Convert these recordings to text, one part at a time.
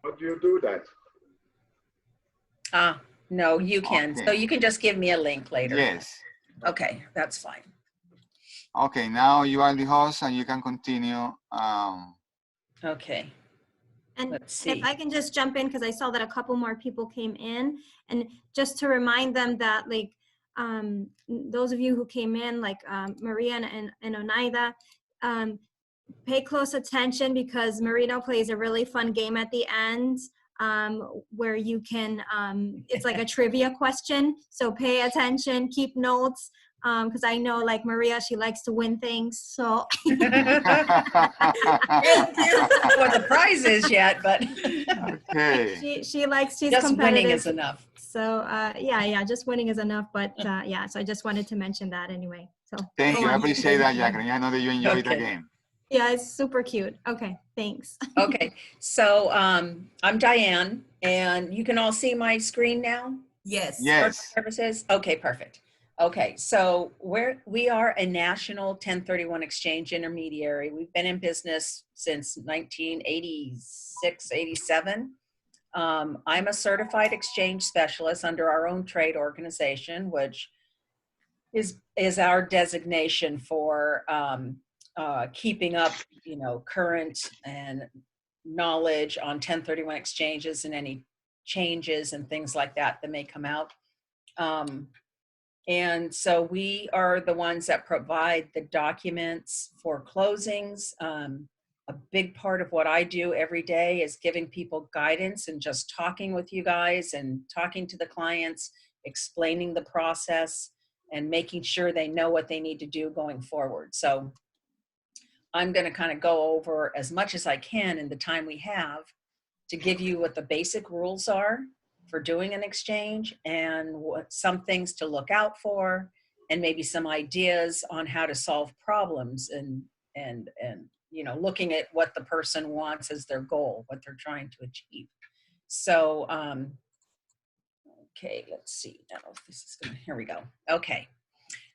How do you do that? No, you can. So Okay. you can just give me a link later. Yes. Okay, that's fine. Okay, now you are the host and you can continue. Okay. And Let's if see. I can just jump in, because I saw that a couple more people came in, and just to remind them that, like, those of you who came in, like Maria and Oneida, pay close attention, because Marino plays a really fun game at the end, where you can, it's like a trivia question. So pay attention, keep notes, because I know, like, Maria, she likes to win things. So Thank you. What the prize is yet, but Okay. she's just competitive. winning is enough. So yeah, just winning is enough. But yeah, so I just wanted to mention that anyway. So Thank you. I appreciate that, Thank you. Jacqueline. I know that you enjoyed the Okay. game. yeah, it's super cute. Okay, thanks. Okay, so I'm Diane, and you can all see my screen now? Yes. Yes. Services? Okay, perfect. Okay, so we are a national 1031 exchange intermediary. We've been in business since 1986, 87. I'm a certified exchange specialist under our own trade organization, which is our designation for keeping up, current and knowledge on 1031 exchanges and any changes and things like that may come out. And so we are the ones that provide the documents for closings. A big part of what I do every day is giving people guidance and just talking with you guys and talking to the clients, explaining the process and making sure they know what they need to do going forward. So I'm going to kind of go over as much as I can in the time we have to give you what the basic rules are for doing an exchange and what some things to look out for, and maybe some ideas on how to solve problems and looking at what the person wants as their goal, what they're trying to achieve. So okay, let's see now if this is gonna, here we go. Okay,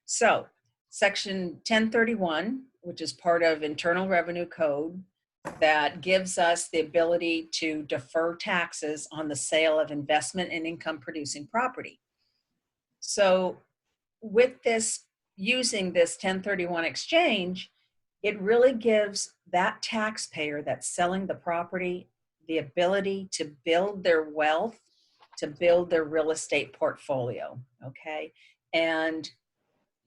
so section 1031, which is part of Internal Revenue Code, that gives us the ability to defer taxes on the sale of investment and income producing property. So with this, using this 1031 exchange, it really gives that taxpayer that's selling the property the ability to build their wealth, to build their real estate portfolio, okay? And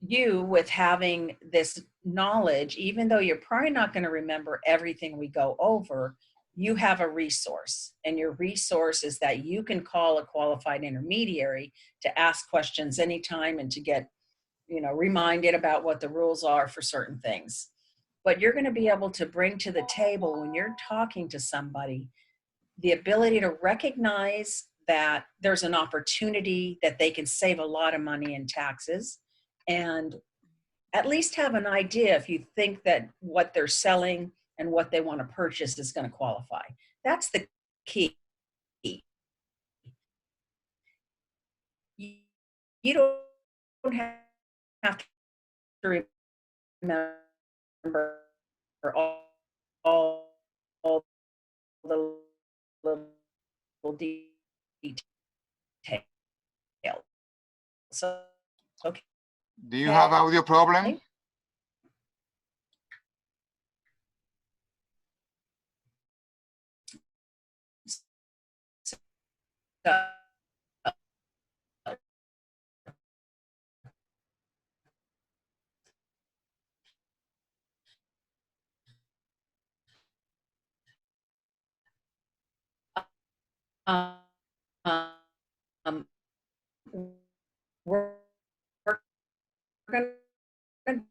you, with having this knowledge, even though you're probably not going to remember everything we go over, you have a resource, and your resource is that you can call a qualified intermediary to ask questions anytime and to get, reminded about what the rules are for certain things. But you're going to be able to bring to the table when you're talking to somebody the ability to recognize that there's an opportunity that they can save a lot of money in taxes, and at least have an idea if you think that what they're selling and what they want to purchase is going to qualify. That's the key. You don't have to remember all the little details. So, okay. Do you have audio problem? We're going to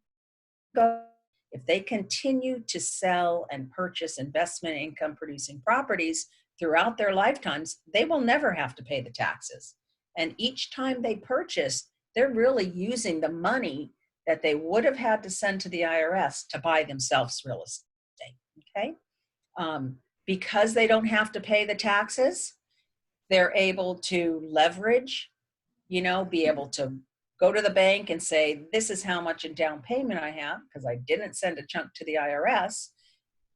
go, if they continue to sell and purchase investment income producing properties throughout their lifetimes, they will never have to pay the taxes. And each time they purchase, they're really using the money that they would have had to send to the IRS to buy themselves real estate, okay? Because they don't have to pay the taxes, they're able to leverage, be able to go to the bank and say, this is how much in down payment I have, because I didn't send a chunk to the IRS.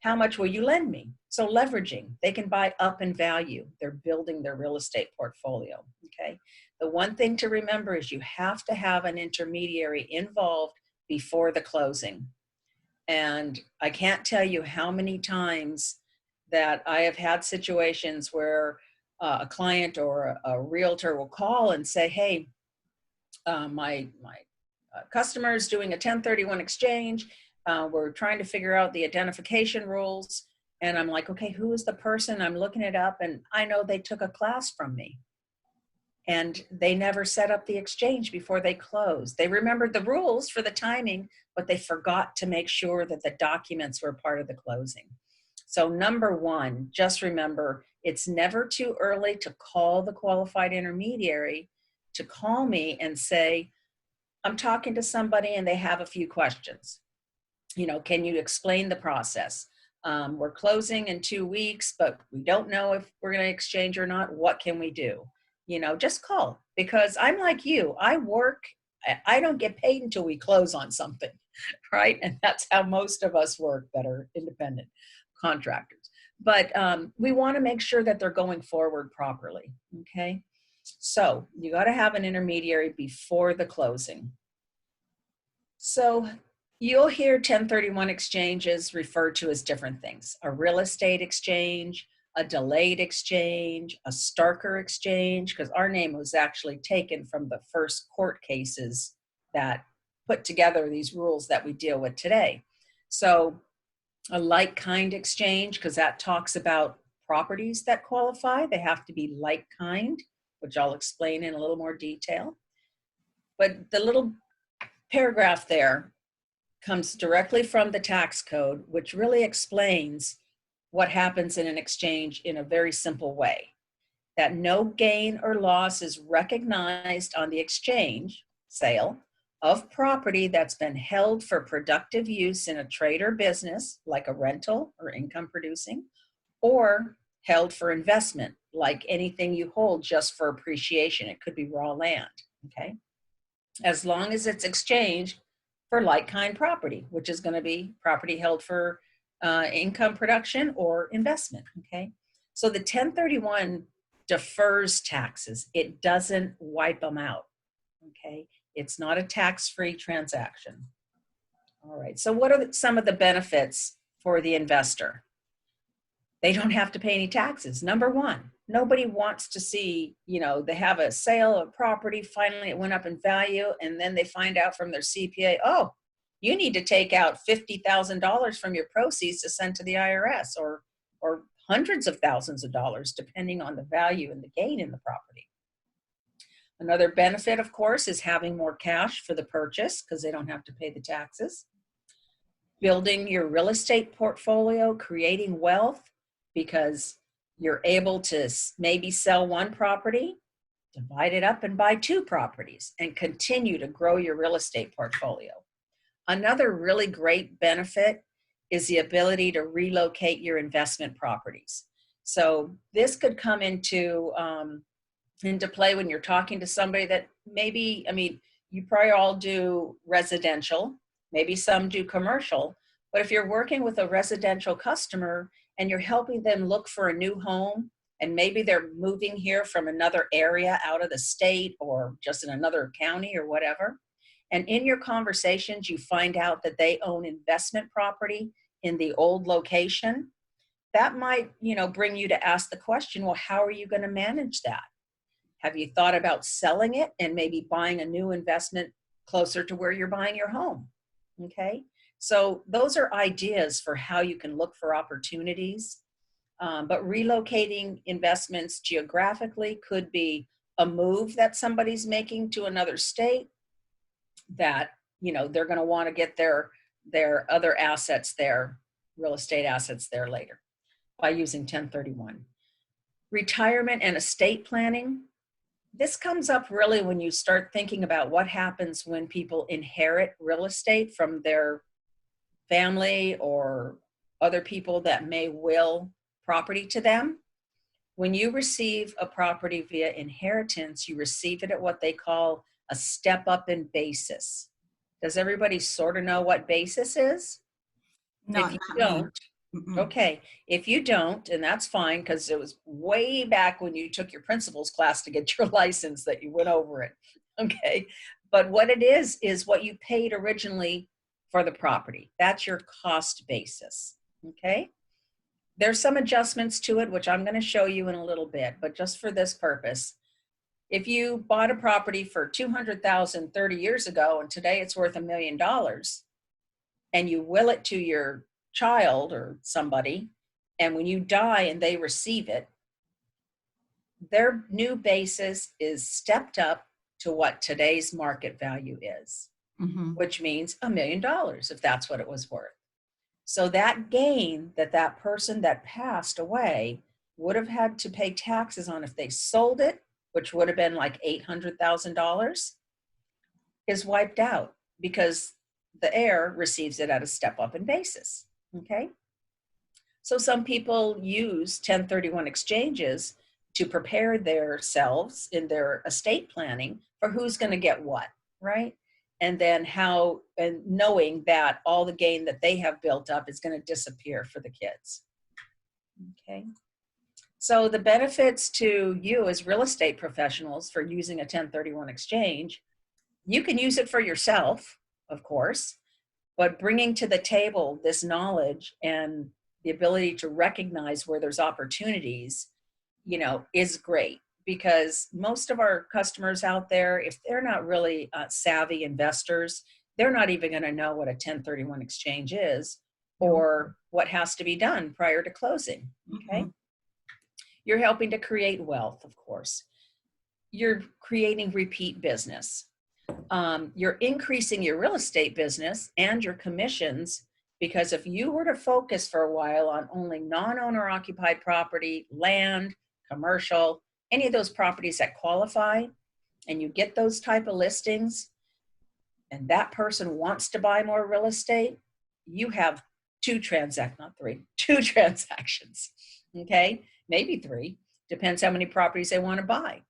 how much will you lend me? So leveraging, they can buy up in value. They're building their real estate portfolio, okay? The one thing to remember is you have to have an intermediary involved before the closing. And I can't tell you how many times that I have had situations where a client or a realtor will call and say, hey, my customer is doing a 1031 exchange. We're trying to figure out the identification rules. And I'm like, okay, who is the person? I'm looking it up, and I know they took a class from me. And they never set up the exchange before they closed. They remembered the rules for the timing, but they forgot to make sure that the documents were part of the closing. So number one, just remember, it's never too early to call the qualified intermediary to call me and say, I'm talking to somebody and they have a few questions. You know, can you explain the process? We're closing in 2 weeks, but we don't know if we're going to exchange or not. What can we do? You know, just call, because I'm like you. I work, I don't get paid until we close on something, right? And that's how most of us work that are independent contractors. But we want to make sure that they're going forward properly, okay? So you got to have an intermediary before the closing. So you'll hear 1031 exchanges referred to as different things: a real estate exchange, a delayed exchange, a starker exchange, because our name was actually taken from the first court cases that put together these rules that we deal with today. So a like kind exchange, because that talks about properties that qualify. They have to be like kind, which I'll explain in a little more detail. But the little paragraph there comes directly from the tax code, which really explains what happens in an exchange in a very simple way. That no gain or loss is recognized on the exchange, sale, of property that's been held for productive use in a trade or business, like a rental or income producing, or held for investment, like anything you hold just for appreciation. It could be raw land, okay? As long as it's exchanged for like kind property, which is going to be property held for income production or investment, okay? So the 1031 defers taxes. It doesn't wipe them out, okay? It's not a tax-free transaction. All right, so what are some of the benefits for the investor? They don't have to pay any taxes. Number one, nobody wants to see, you know, they have a sale of property, finally it went up in value, and then they find out from their CPA, oh, you need to take out $50,000 from your proceeds to send to the IRS, or hundreds of thousands of dollars, depending on the value and the gain in the property. Another benefit, of course, is having more cash for the purchase, because they don't have to pay the taxes. Building your real estate portfolio, creating wealth, because you're able to maybe sell one property, divide it up and buy 2 properties, and continue to grow your real estate portfolio. Another really great benefit is the ability to relocate your investment properties. So this could come into play when you're talking to somebody that maybe, I mean, you probably all do residential, maybe some do commercial, but if you're working with a residential customer and you're helping them look for a new home, and maybe they're moving here from another area out of the state or just in another county or whatever, and in your conversations you find out that they own investment property in the old location, that might, you know, bring you to ask the question, well, how are you going to manage that? Have you thought about selling it and maybe buying a new investment closer to where you're buying your home? Okay, so those are ideas for how you can look for opportunities. But relocating investments geographically could be a move that somebody's making to another state that, you know, they're going to want to get their other assets there, real estate assets there later by using 1031. Retirement and estate planning. This comes up really when you start thinking about what happens when people inherit real estate from their family or other people that may will property to them. When you receive a property via inheritance, you receive it at what they call a step up in basis. Does everybody sort of know what basis is? No, If you not me. don't, Okay, if you don't, and that's fine, because it was way back when you took your principal's class to get your license that you went over it. Okay, but what it is what you paid originally for the property. That's your cost basis. Okay, there's some adjustments to it, which I'm going to show you in a little bit, but just for this purpose, if you bought a property for 200,000 30 years ago and today it's worth $1 million, and you will it to your child or somebody, and when you die and they receive it, their new basis is stepped up to what today's market value is, which means $1 million if that's what it was worth. So that gain that that person that passed away would have had to pay taxes on if they sold it, which would have been like $800,000, is wiped out because the heir receives it at a step up in basis. Okay. So some people use 1031 exchanges to prepare themselves in their estate planning for who's going to get what, right? And then and knowing that all the gain that they have built up is going to disappear for the kids. Okay. So the benefits to you as real estate professionals for using a 1031 exchange, you can use it for yourself, of course, but bringing to the table this knowledge and the ability to recognize where there's opportunities, is great, because most of our customers out there, if they're not really savvy investors, they're not even going to know what a 1031 exchange is or what has to be done prior to closing. Okay. You're helping to create wealth, of course. You're creating repeat business. You're increasing your real estate business and your commissions, because if you were to focus for a while on only non-owner occupied property, land, commercial, any of those properties that qualify, and you get those type of listings, and that person wants to buy more real estate, you have two transactions, okay? Maybe three, depends how many properties they want to buy,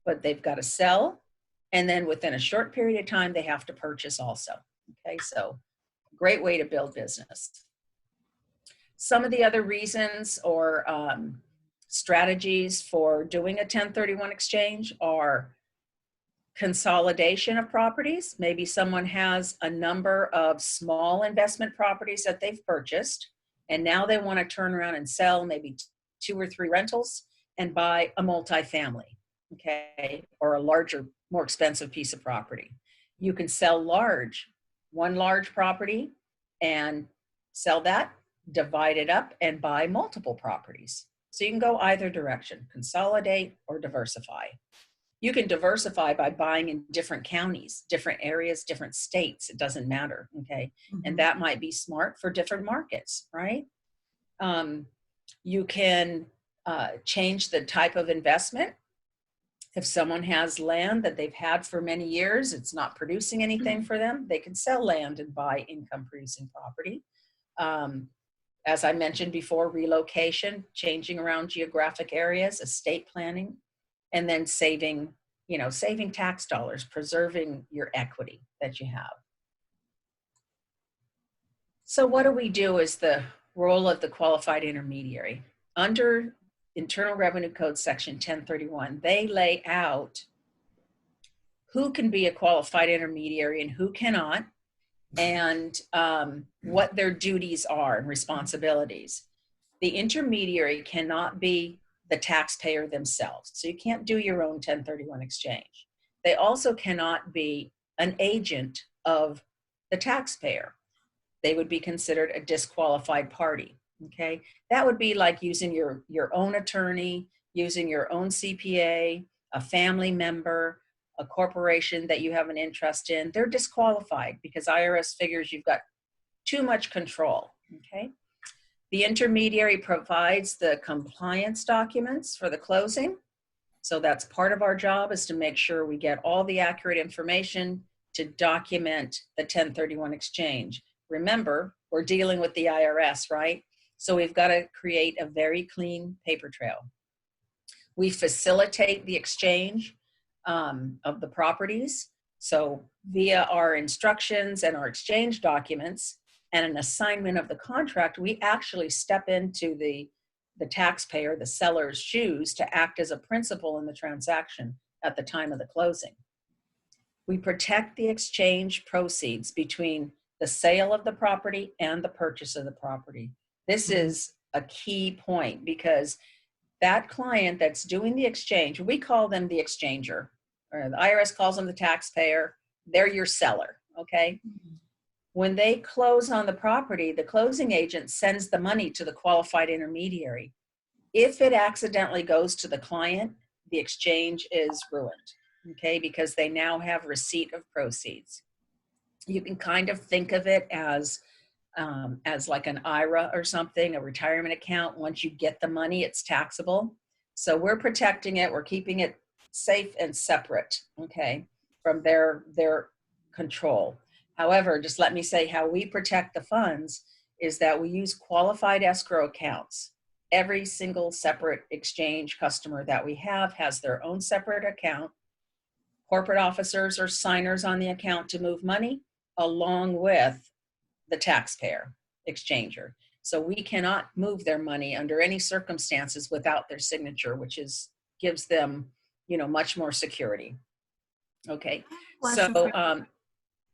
but they've got to sell, and then within a short period of time, they have to purchase also, okay? So great way to build business. Some of the other reasons or strategies for doing a 1031 exchange are consolidation of properties. Maybe someone has a number of small investment properties that they've purchased, and now they want to turn around and sell maybe 2 or 3 rentals and buy a multifamily, okay, or a larger, more expensive piece of property. You can sell one large property and sell that, divide it up, and buy multiple properties. So you can go either direction, consolidate or diversify. You can diversify by buying in different counties, different areas, different states. It doesn't matter, okay? And that might be smart for different markets, right? You can change the type of investment. If someone has land that they've had for many years, it's not producing anything for them, they can sell land and buy income producing property. As I mentioned before, relocation, changing around geographic areas, estate planning, and then saving tax dollars, preserving your equity that you have. So what do we do as the role of the qualified intermediary? Under Internal Revenue Code Section 1031, they lay out who can be a qualified intermediary and who cannot, and what their duties are and responsibilities. The intermediary cannot be the taxpayer themselves. So you can't do your own 1031 exchange. They also cannot be an agent of the taxpayer. They would be considered a disqualified party, okay? That would be like using your own attorney, using your own CPA, a family member, a corporation that you have an interest in. They're disqualified because IRS figures you've got too much control, okay? The intermediary provides the compliance documents for the closing. So that's part of our job, is to make sure we get all the accurate information to document the 1031 exchange. Remember, we're dealing with the IRS, right? So we've got to create a very clean paper trail. We facilitate the exchange of the properties. So via our instructions and our exchange documents, and an assignment of the contract, we actually step into the taxpayer, the seller's shoes to act as a principal in the transaction at the time of the closing. We protect the exchange proceeds between the sale of the property and the purchase of the property. This is a key point because that client that's doing the exchange, we call them the exchanger, or the IRS calls them the taxpayer. They're your seller, okay? When they close on the property, the closing agent sends the money to the qualified intermediary. If it accidentally goes to the client, the exchange is ruined, okay? Because they now have receipt of proceeds. You can kind of think of it as like an IRA or something, a retirement account. Once you get the money, it's taxable. So we're protecting it. We're keeping it safe and separate, okay, from their control. However, just let me say how we protect the funds is that we use qualified escrow accounts. Every single separate exchange customer that we have has their own separate account. Corporate officers are signers on the account to move money along with the taxpayer exchanger. So we cannot move their money under any circumstances without their signature, which gives them, much more security. Okay. So,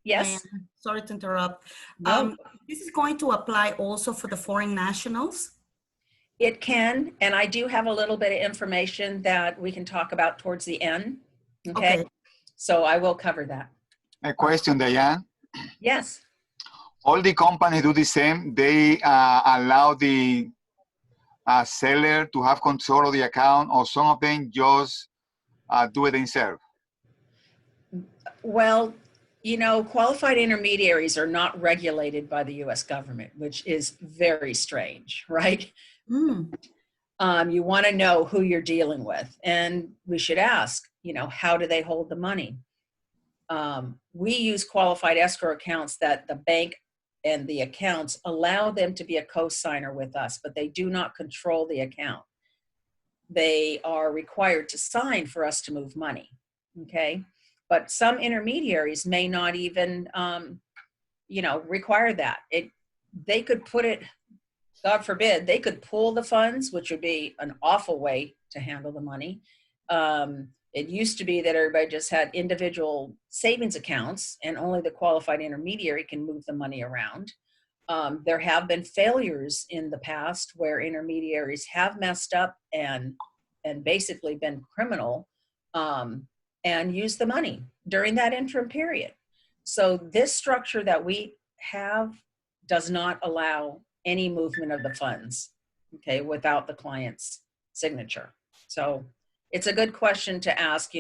yes. Diane, sorry to interrupt. No. This is going to apply also for the foreign nationals? It can, and I do have a little bit of information that we can talk about towards the end. Okay. So I will cover that. A question, Diane. Yes. All the companies do the same. They allow the seller to have control of the account, or some of them just do it themselves? Well, qualified intermediaries are not regulated by the U.S. government, which is very strange, right? You want to know who you're dealing with, and we should ask, how do they hold the money? We use qualified escrow accounts that the bank and the accounts allow them to be a co-signer with us, but they do not control the account. They are required to sign for us to move money, okay? But some intermediaries may not even, require that. They could put it, God forbid, they could pull the funds, which would be an awful way to handle the money. It used to be that everybody just had individual savings accounts and only the qualified intermediary can move the money around. There have been failures in the past where intermediaries have messed up and basically been criminal and used the money during that interim period. So this structure that we have does not allow any movement of the funds, okay, without the client's signature. So it's a good question to ask,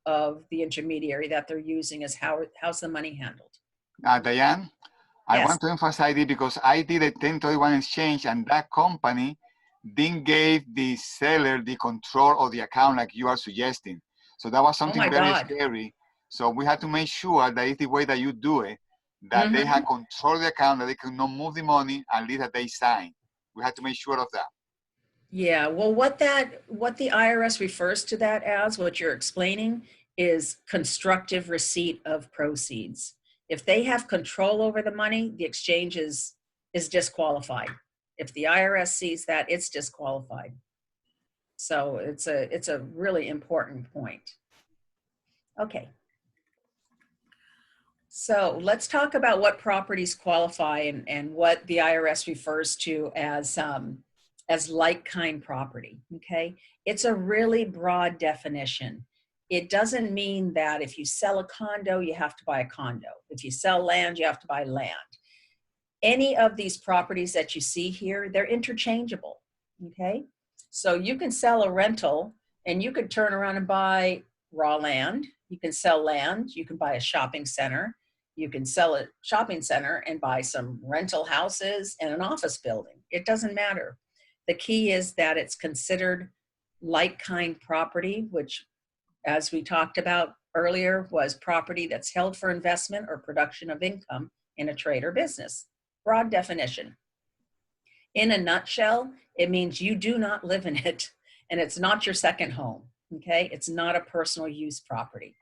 of the intermediary that they're using is how's the money handled? Diane, I Yes. want to emphasize it because I did a 1031 exchange and that company didn't give the seller the control of the account like you are suggesting. So that was something very scary. So we had to make sure that it's the way that you do it, that they had control of the account, that they could not move the money, at least that they sign. We had to make sure of that. Yeah, well, what the IRS refers to that as, what you're explaining, is constructive receipt of proceeds. If they have control over the money, the exchange is disqualified. If the IRS sees that, it's disqualified. So it's a really important point. Okay. So let's talk about what properties qualify and what the IRS refers to as like-kind property, okay? It's a really broad definition. It doesn't mean that if you sell a condo, you have to buy a condo. If you sell land, you have to buy land. Any of these properties that you see here, they're interchangeable, okay? So you can sell a rental and you could turn around and buy raw land. You can sell land, you can buy a shopping center. You can sell a shopping center and buy some rental houses and an office building. It doesn't matter. The key is that it's considered like-kind property, which, as we talked about earlier, was property that's held for investment or production of income in a trade or business. Broad definition. In a nutshell, it means you do not live in it and it's not your second home, okay? It's not a personal use property.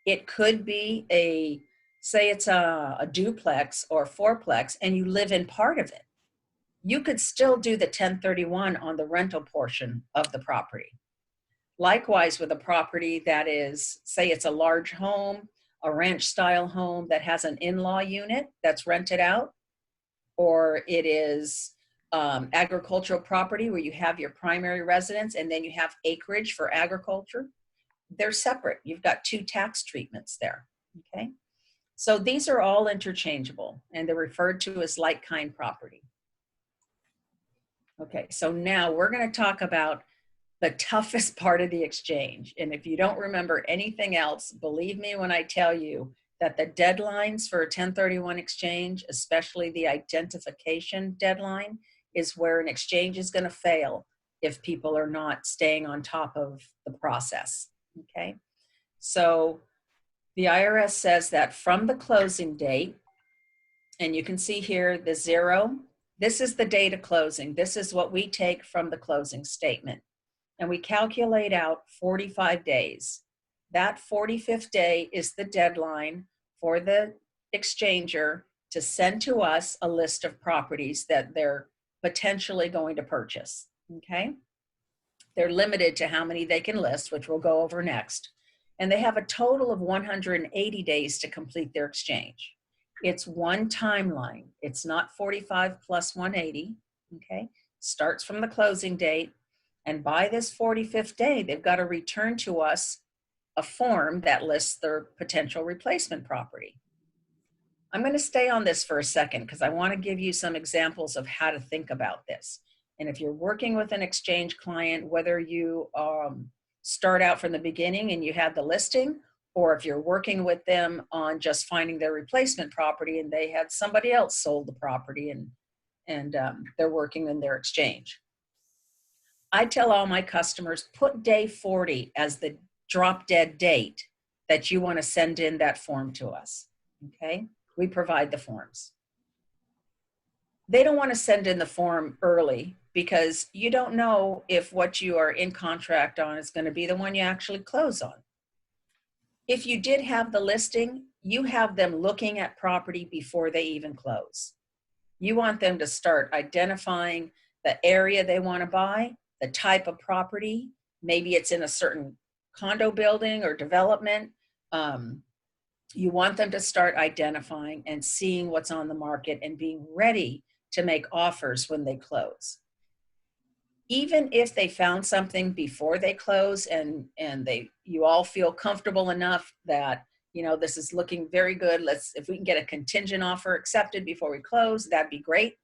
It could be a say it's a duplex or fourplex and you live in part of it, you could still do the 1031 on the rental portion of the property. Likewise, with a property that is, say it's a large home, a ranch style home that has an in-law unit that's rented out, or it is agricultural property where you have your primary residence and then you have acreage for agriculture, they're separate. You've got two tax treatments there, okay? So these are all interchangeable and they're referred to as like-kind property. Okay, so now we're going to talk about the toughest part of the exchange. And if you don't remember anything else, believe me when I tell you that the deadlines for a 1031 exchange, especially the identification deadline, is where an exchange is going to fail if people are not staying on top of the process, okay? So the IRS says that from the closing date, and you can see here the 0, this is the date of closing. This is what we take from the closing statement. And we calculate out 45 days. That 45th day is the deadline for the exchanger to send to us a list of properties that they're potentially going to purchase, okay? They're limited to how many they can list, which we'll go over next. And they have a total of 180 days to complete their exchange. It's one timeline. It's not 45 plus 180, okay? Starts from the closing date. And by this 45th day, they've got to return to us a form that lists their potential replacement property. I'm going to stay on this for a second because I want to give you some examples of how to think about this. And if you're working with an exchange client, whether you start out from the beginning and you have the listing, or if you're working with them on just finding their replacement property and they had somebody else sold the property and they're working in their exchange. I tell all my customers, put day 40 as the drop dead date that you want to send in that form to us, okay? We provide the forms. They don't want to send in the form early because you don't know if what you are in contract on is going to be the one you actually close on. If you did have the listing, you have them looking at property before they even close. You want them to start identifying the area they want to buy, the type of property, maybe it's in a certain condo building or development. You want them to start identifying and seeing what's on the market and being ready to make offers when they close. Even if they found something before they close and you all feel comfortable enough that, you know, this is looking very good, if we can get a contingent offer accepted before we close, that'd be great.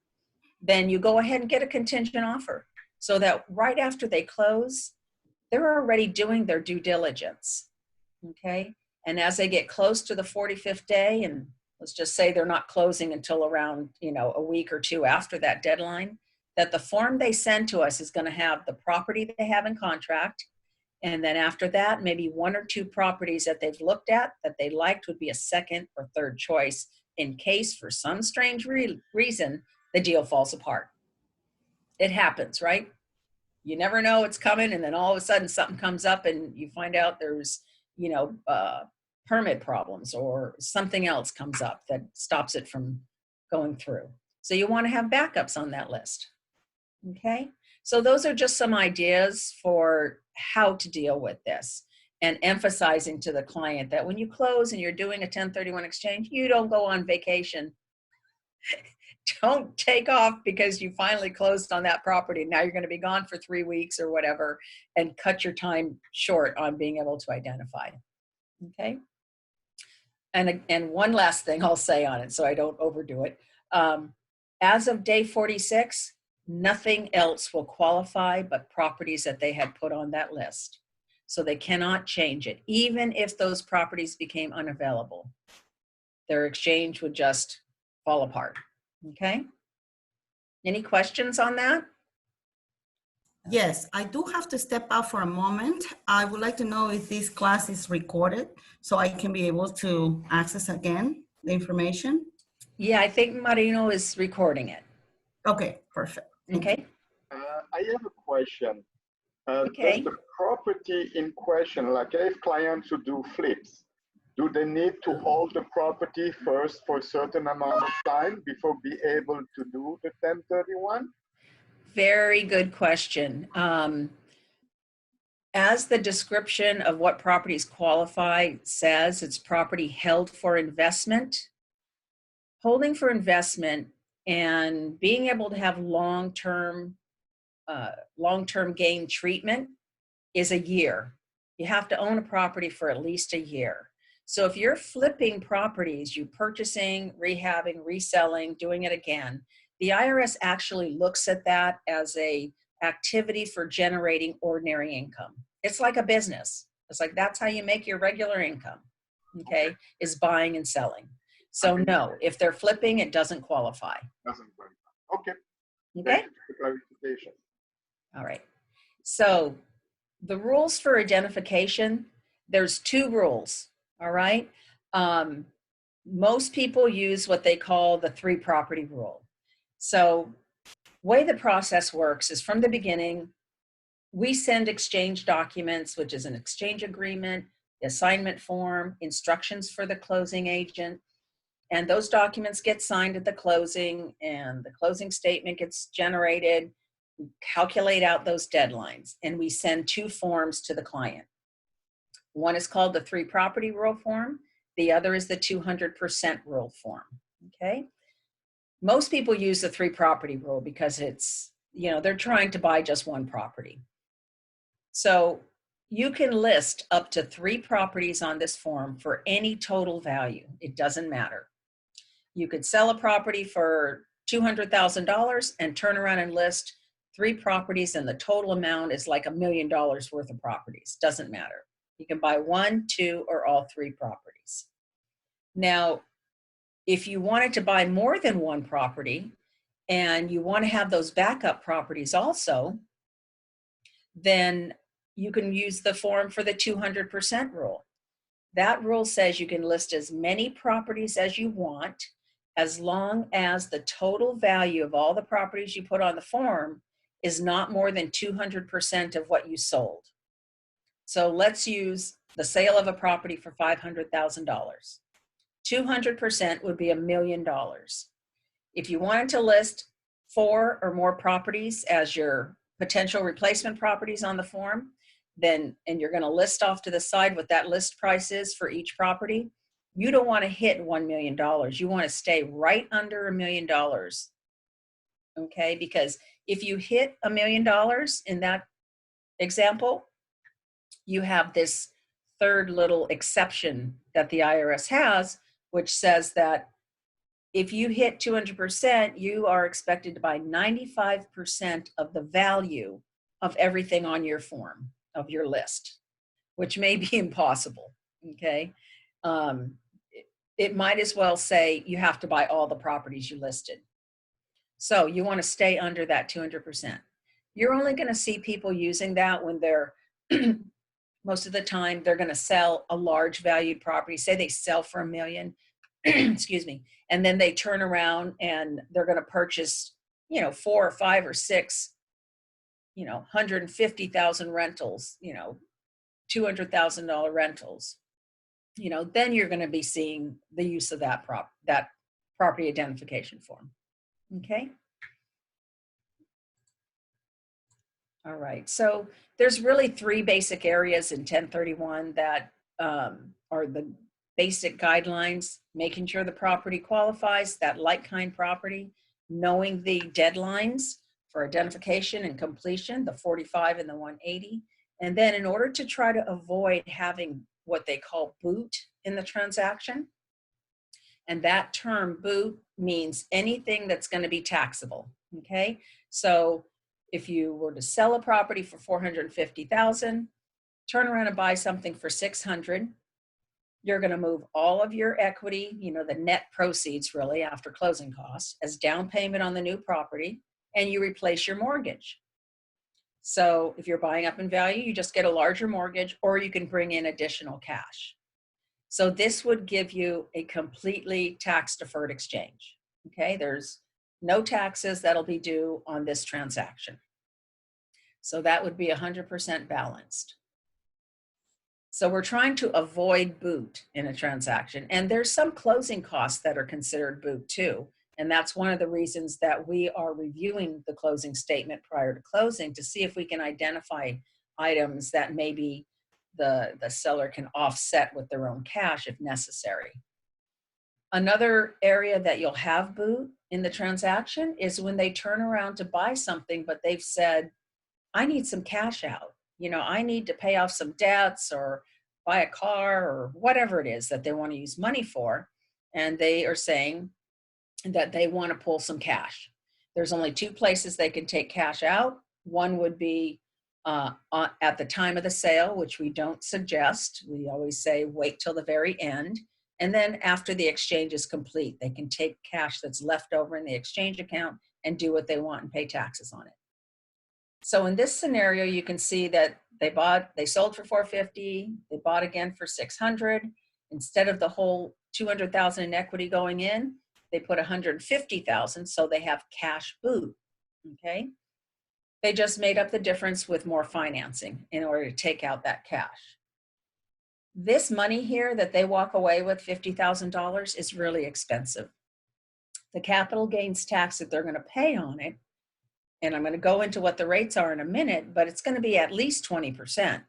Then you go ahead and get a contingent offer so that right after they close, they're already doing their due diligence, okay? And as they get close to the 45th day, and let's just say they're not closing until around, you know, a week or two after that deadline, that the form they send to us is going to have the property they have in contract. And then after that, maybe 1 or 2 properties that they've looked at that they liked would be a second or third choice in case for some strange reason the deal falls apart. It happens, right? You never know it's coming, and then all of a sudden something comes up and you find out there's, you know, permit problems or something else comes up that stops it from going through. So you want to have backups on that list, okay? So those are just some ideas for how to deal with this, and emphasizing to the client that when you close and you're doing a 1031 exchange, you don't go on vacation. Don't take off because you finally closed on that property. Now you're going to be gone for 3 weeks or whatever and cut your time short on being able to identify. Okay. And one last thing I'll say on it so I don't overdo it. As of day 46, nothing else will qualify but properties that they had put on that list. So they cannot change it. Even if those properties became unavailable, their exchange would just fall apart. Okay. Any questions on that? Yes, I do have to step out for a moment. I would like to know if this class is recorded so I can be able to access again the information. Yeah, I think Marino is recording it. Okay, perfect. Okay. I have a question. Okay. Does the property in question, like if clients who do flips, do they need to hold the property first for a certain amount of time before be able to do the 1031? Very good question. As the description of what properties qualify says, it's property held for investment. Holding for investment and being able to have long-term gain treatment is a year. You have to own a property for at least a year. So if you're flipping properties, you purchasing, rehabbing, reselling, doing it again, the IRS actually looks at that as a activity for generating ordinary income. It's like a business. It's like that's how you make your regular income, okay, is buying and selling. So no, if they're flipping, it doesn't qualify. Doesn't qualify. Okay. Okay. Thank you for clarification. All right. So the rules for identification, there's 2 rules, all right? Most people use what they call the 3 property rule. So way the process works is from the beginning, we send exchange documents, which is an exchange agreement, assignment form, instructions for the closing agent, and those documents get signed at the closing, and the closing statement gets generated. We calculate out those deadlines, and we send 2 forms to the client. One is called the 3 property rule form. The other is the 200% rule form, okay? Most people use the 3 property rule because it's, you know, they're trying to buy just one property. So you can list up to 3 properties on this form for any total value. It doesn't matter. You could sell a property for $200,000 and turn around and list 3 properties, and the total amount is like $1 million worth of properties. Doesn't matter. You can buy 1, 2, or all 3 properties. Now, if you wanted to buy more than 1 property and you want to have those backup properties also, then you can use the form for the 200% rule. That rule says you can list as many properties as you want, as long as the total value of all the properties you put on the form is not more than 200% of what you sold. So let's use the sale of a property for $500,000. 200% would be $1 million. If you wanted to list 4 or more properties as your potential replacement properties on the form, then, and you're going to list off to the side what that list price is for each property, you don't want to hit $1 million. You want to stay right under $1 million. Okay, because if you hit $1 million in that example, you have this third little exception that the IRS has, which says that if you hit 200%, you are expected to buy 95% of the value of everything on your form, of your list, which may be impossible, okay? It might as well say you have to buy all the properties you listed. So you want to stay under that 200%. You're only going to see people using that when they're, most of the time, they're going to sell a large valued property. Say they sell for $1 million, excuse me, and then they turn around and they're going to purchase, you know, 4 or 5 or 6, you know, 150,000 rentals, you know, $200,000 rentals. You know, then you're going to be seeing the use of that property identification form. Okay. All right. So there's really 3 basic areas in 1031 that are the basic guidelines: making sure the property qualifies, that like-kind property, knowing the deadlines for identification and completion, the 45 and the 180. And then in order to try to avoid having what they call boot in the transaction, and that term boot means anything that's going to be taxable, okay? So if you were to sell a property for $450,000, turn around and buy something for $600,000, you're going to move all of your equity, you know, the net proceeds really after closing costs, as down payment on the new property, and you replace your mortgage. So if you're buying up in value, you just get a larger mortgage, or you can bring in additional cash. So this would give you a completely tax-deferred exchange, okay? There's no taxes that'll be due on this transaction. So that would be 100% balanced. So we're trying to avoid boot in a transaction. And there's some closing costs that are considered boot too. And that's one of the reasons that we are reviewing the closing statement prior to closing to see if we can identify items that maybe the seller can offset with their own cash if necessary. Another area that you'll have boot in the transaction is when they turn around to buy something, but they've said, I need some cash out. You know, I need to pay off some debts or buy a car or whatever it is that they want to use money for. And they are saying that they want to pull some cash. There's only two places they can take cash out. One would be at the time of the sale, which we don't suggest. We always say wait till the very end. And then after the exchange is complete, they can take cash that's left over in the exchange account and do what they want and pay taxes on it. So in this scenario, you can see that they sold for $450, they bought again for $600. Instead of the whole $200,000 in equity going in, they put $150,000, so they have cash boot, okay? They just made up the difference with more financing in order to take out that cash. This money here that they walk away with, $50,000, is really expensive. The capital gains tax that they're going to pay on it, and I'm going to go into what the rates are in a minute, but it's going to be at least 20%,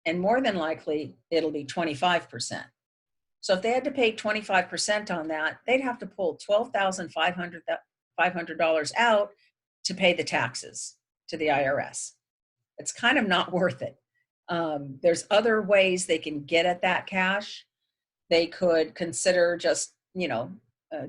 and more than likely it'll be 25%. So if they had to pay 25% on that, they'd have to pull $12,500 out to pay the taxes to the IRS. It's kind of not worth it. There's other ways they can get at that cash. They could consider just,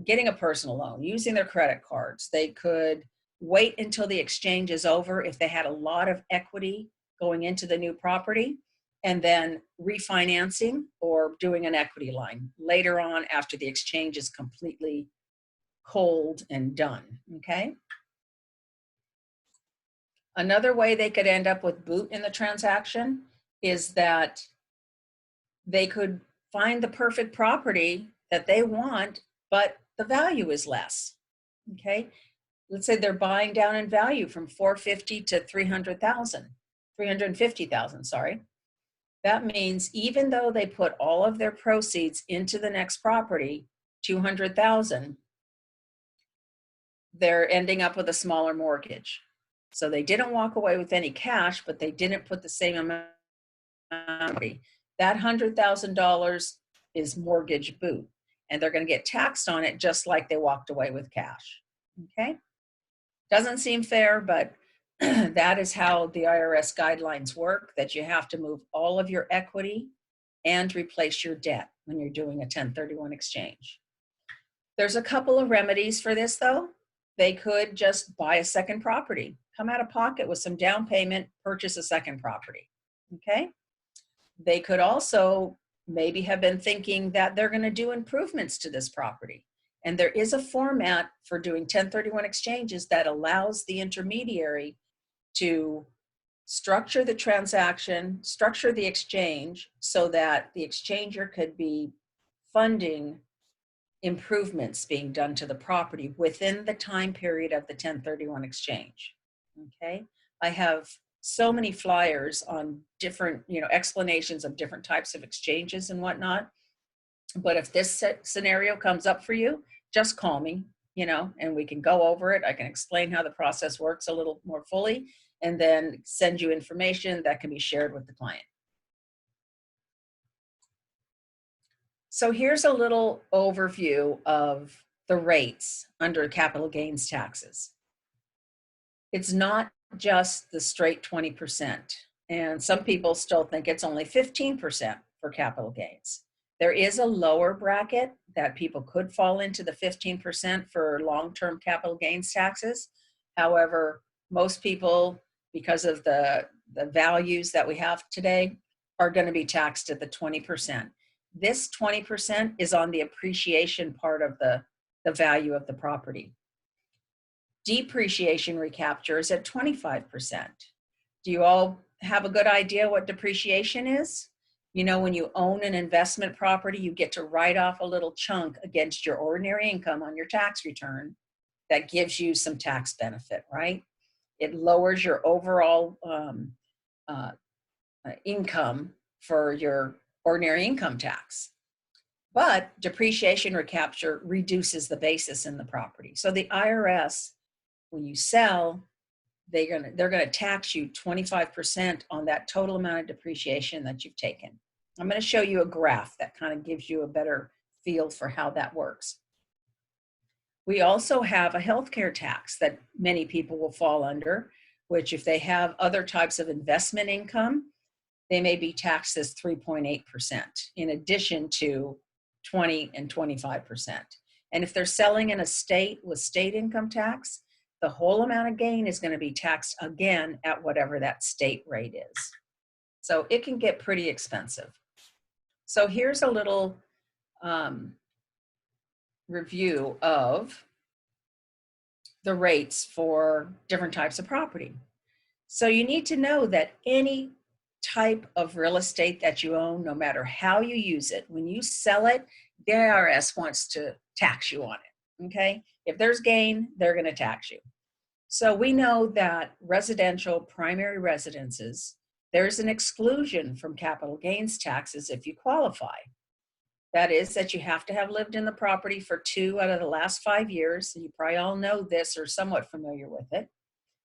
getting a personal loan, using their credit cards. They could wait until the exchange is over if they had a lot of equity going into the new property, and then refinancing or doing an equity line later on after the exchange is completely cold and done, okay? Another way they could end up with boot in the transaction is that they could find the perfect property that they want, but the value is less, okay? Let's say they're buying down in value from $450,000 to $350,000, sorry. That means even though they put all of their proceeds into the next property, $200,000, they're ending up with a smaller mortgage. So they didn't walk away with any cash, but they didn't put the same amount. That $100,000 is mortgage boot, and they're going to get taxed on it just like they walked away with cash. Okay? Doesn't seem fair, but that is how the IRS guidelines work, that you have to move all of your equity and replace your debt when you're doing a 1031 exchange. There's a couple of remedies for this though. They could just buy a second property, come out of pocket with some down payment, purchase a second property, okay? They could also maybe have been thinking that they're gonna do improvements to this property. And there is a format for doing 1031 exchanges that allows the intermediary to structure the transaction, structure the exchange so that the exchanger could be funding improvements being done to the property within the time period of the 1031 exchange, okay? I have so many flyers on different, explanations of different types of exchanges and whatnot. But if this scenario comes up for you, just call me, and we can go over it. I can explain how the process works a little more fully and then send you information that can be shared with the client. So here's a little overview of the rates under capital gains taxes. It's not just the straight 20%. And some people still think it's only 15% for capital gains. There is a lower bracket that people could fall into the 15% for long-term capital gains taxes. However, most people, because of the values that we have today, are going to be taxed at the 20%. This 20% is on the appreciation part of the value of the property. Depreciation recapture is at 25%. Do you all have a good idea what depreciation is? When you own an investment property, you get to write off a little chunk against your ordinary income on your tax return that gives you some tax benefit, right? It lowers your overall income for your ordinary income tax. But depreciation recapture reduces the basis in the property. So the IRS, when you sell, they're gonna tax you 25% on that total amount of depreciation that you've taken. I'm gonna show you a graph that kind of gives you a better feel for how that works. We also have a healthcare tax that many people will fall under, which if they have other types of investment income, they may be taxed as 3.8% in addition to 20 and 25%. And if they're selling in a state with state income tax, the whole amount of gain is going to be taxed again at whatever that state rate is. So it can get pretty expensive. So here's a little review of the rates for different types of property. So you need to know that any type of real estate that you own, no matter how you use it, when you sell it, the IRS wants to tax you on it, okay? If there's gain, they're going to tax you. So we know that residential primary residences, there's an exclusion from capital gains taxes if you qualify. That is that you have to have lived in the property for 2 out of the last 5 years. You probably all know this or somewhat familiar with it.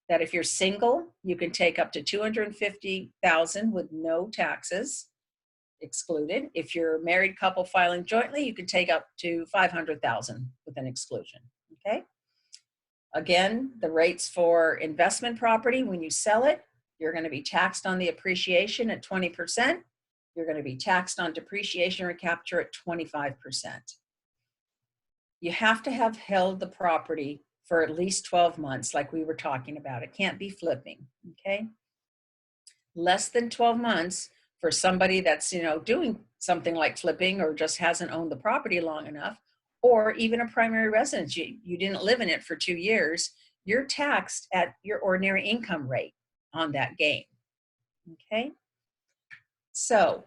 That if you're single, you can take up to $250,000 with no taxes excluded. If you're a married couple filing jointly, you can take up to $500,000 with an exclusion, okay? Again, the rates for investment property, when you sell it, you're going to be taxed on the appreciation at 20%. You're going to be taxed on depreciation recapture at 25%. You have to have held the property for at least 12 months, like we were talking about. It can't be flipping, okay? Less than 12 months for somebody that's, doing something like flipping or just hasn't owned the property long enough, or even a primary residence, you didn't live in it for 2 years, you're taxed at your ordinary income rate on that gain, okay? So,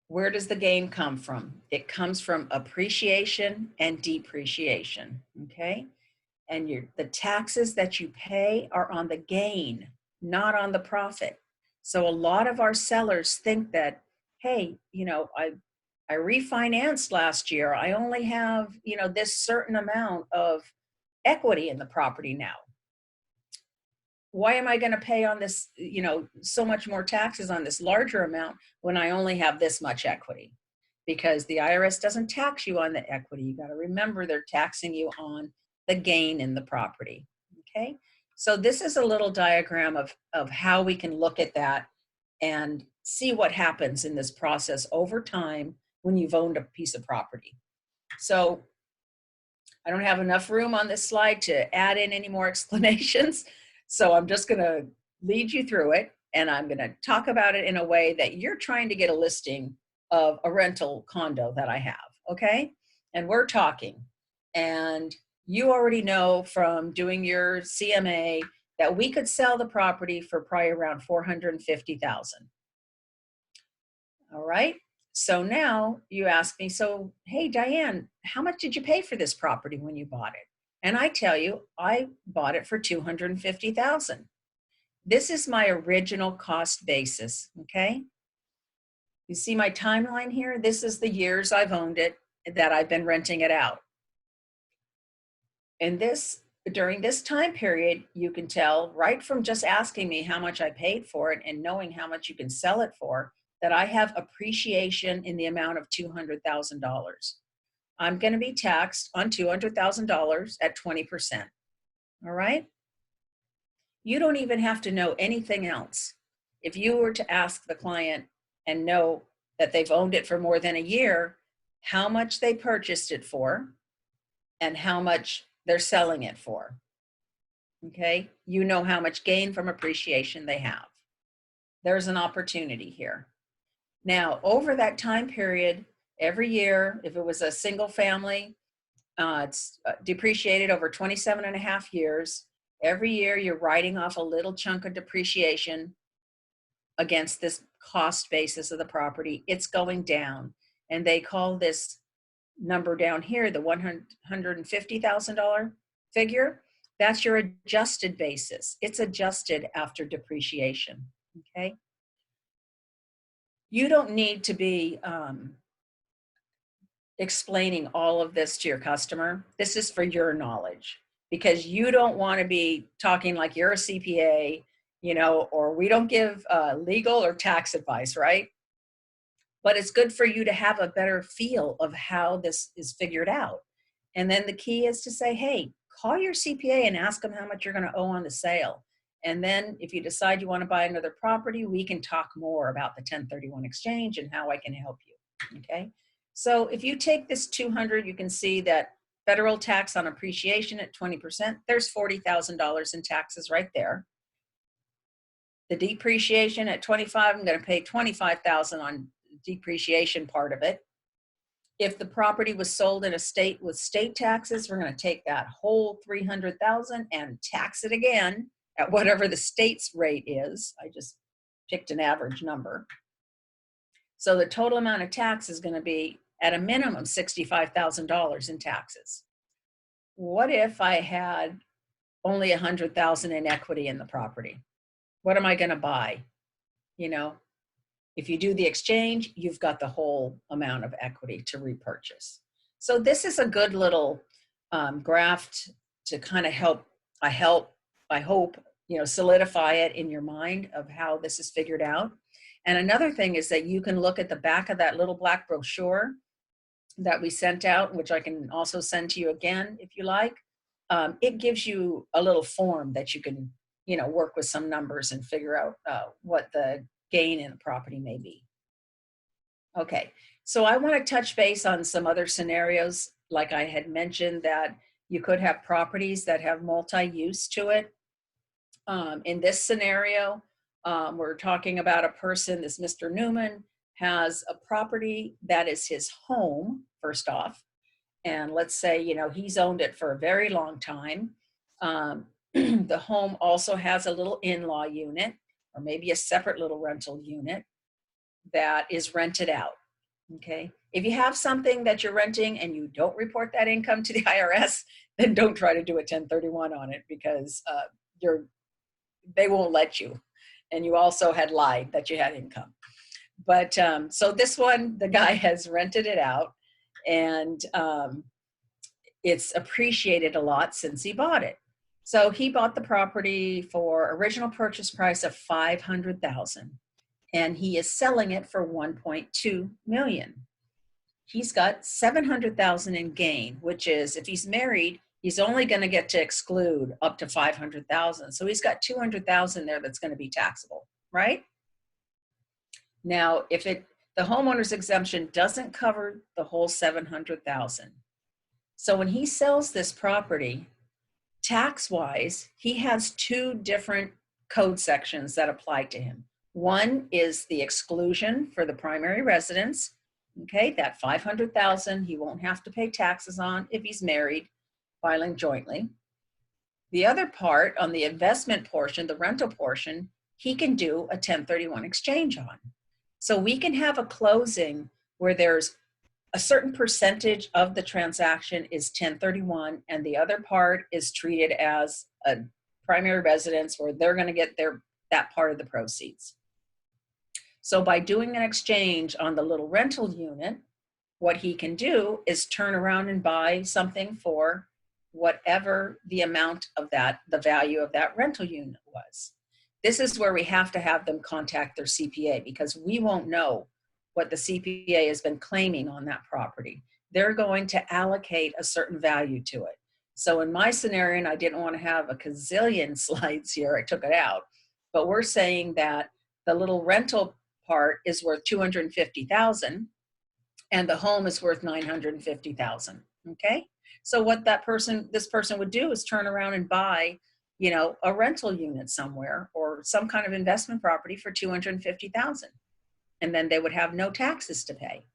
where does the gain come from? It comes from appreciation and depreciation, okay? And the taxes that you pay are on the gain, not on the profit. So a lot of our sellers think that, hey, I refinanced last year. I only have, this certain amount of equity in the property now. Why am I going to pay on this, so much more taxes on this larger amount when I only have this much equity? Because the IRS doesn't tax you on the equity. You got to remember they're taxing you on the gain in the property, okay? So this is a little diagram of how we can look at that and see what happens in this process over time when you've owned a piece of property. So I don't have enough room on this slide to add in any more explanations. So I'm just going to lead you through it, and I'm going to talk about it in a way that you're trying to get a listing of a rental condo that I have, okay? And we're talking, and you already know from doing your CMA that we could sell the property for probably around $450,000. All right, so now you ask me, so hey Diane, how much did you pay for this property when you bought it? And I tell you, I bought it for $250,000. This is my original cost basis, okay? You see my timeline here? This is the years I've owned it, that I've been renting it out. And during this time period, you can tell right from just asking me how much I paid for it and knowing how much you can sell it for, that I have appreciation in the amount of $200,000. I'm going to be taxed on $200,000 at 20%. All right? You don't even have to know anything else. If you were to ask the client and know that they've owned it for more than a year, how much they purchased it for and how much they're selling it for, okay? You know how much gain from appreciation they have. There's an opportunity here. Now, over that time period, every year, if it was a single family, it's depreciated over 27 and a half years. Every year, you're writing off a little chunk of depreciation against this cost basis of the property. It's going down. And they call this number down here, the $150,000 figure. That's your adjusted basis. It's adjusted after depreciation, okay? You don't need to be explaining all of this to your customer. This is for your knowledge, because you don't want to be talking like you're a CPA, you know, or we don't give legal or tax advice, right? But it's good for you to have a better feel of how this is figured out. And then the key is to say, hey, call your CPA and ask them how much you're going to owe on the sale. And then if you decide you want to buy another property, we can talk more about the 1031 exchange and how I can help you. Okay. So if you take this 200, you can see that federal tax on appreciation at 20%, there's $40,000 in taxes right there. The depreciation at 25, I'm going to pay 25,000 on depreciation part of it. If the property was sold in a state with state taxes, we're going to take that whole 300,000 and tax it again at whatever the state's rate is. I just picked an average number. So the total amount of tax is going to be at a minimum $65,000 in taxes. What if I had only 100,000 in equity in the property? What am I going to buy? You know, if you do the exchange, you've got the whole amount of equity to repurchase. So this is a good little graph to kind of help, I hope, you know, solidify it in your mind of how this is figured out. And another thing is that you can look at the back of that little black brochure that we sent out, which I can also send to you again if you like. It gives you a little form that you can, you know, work with some numbers and figure out what the gain in the property may be. Okay, so I want to touch base on some other scenarios. Like I had mentioned, that you could have properties that have multi-use to it. In this scenario, we're talking about a person, this Mr. Newman, has a property that is his home, first off. And let's say, you know, he's owned it for a very long time. The home also has a little in-law unit, or maybe a separate little rental unit that is rented out. Okay. If you have something that you're renting and you don't report that income to the IRS, then don't try to do a 1031 on it, because they won't let you. And you also had lied that you had income. But so this one, the guy has rented it out, and it's appreciated a lot since he bought it. So he bought the property for original purchase price of $500,000, and he is selling it for $1.2 million. He's got $700,000 in gain, which is, if he's married, he's only going to get to exclude up to $500,000. So he's got $200,000 there that's going to be taxable, right? Now, if the homeowner's exemption doesn't cover the whole $700,000. So when he sells this property, tax-wise, he has two different code sections that apply to him. One is the exclusion for the primary residence. Okay, that $500,000 he won't have to pay taxes on if he's married, filing jointly. The other part, on the investment portion, the rental portion, he can do a 1031 exchange on. So we can have a closing where there's a certain percentage of the transaction is 1031, and the other part is treated as a primary residence where they're going to get that part of the proceeds. So by doing an exchange on the little rental unit, what he can do is turn around and buy something for whatever the amount of that, the value of that rental unit was. This is where we have to have them contact their CPA, because we won't know what the CPA has been claiming on that property. They're going to allocate a certain value to it. So in my scenario, and I didn't want to have a gazillion slides here, I took it out, but we're saying that the little rental part is worth $250,000 and the home is worth $950,000. Okay. So what this person would do is turn around and buy, you know, a rental unit somewhere or some kind of investment property for $250,000. And then they would have no taxes to pay.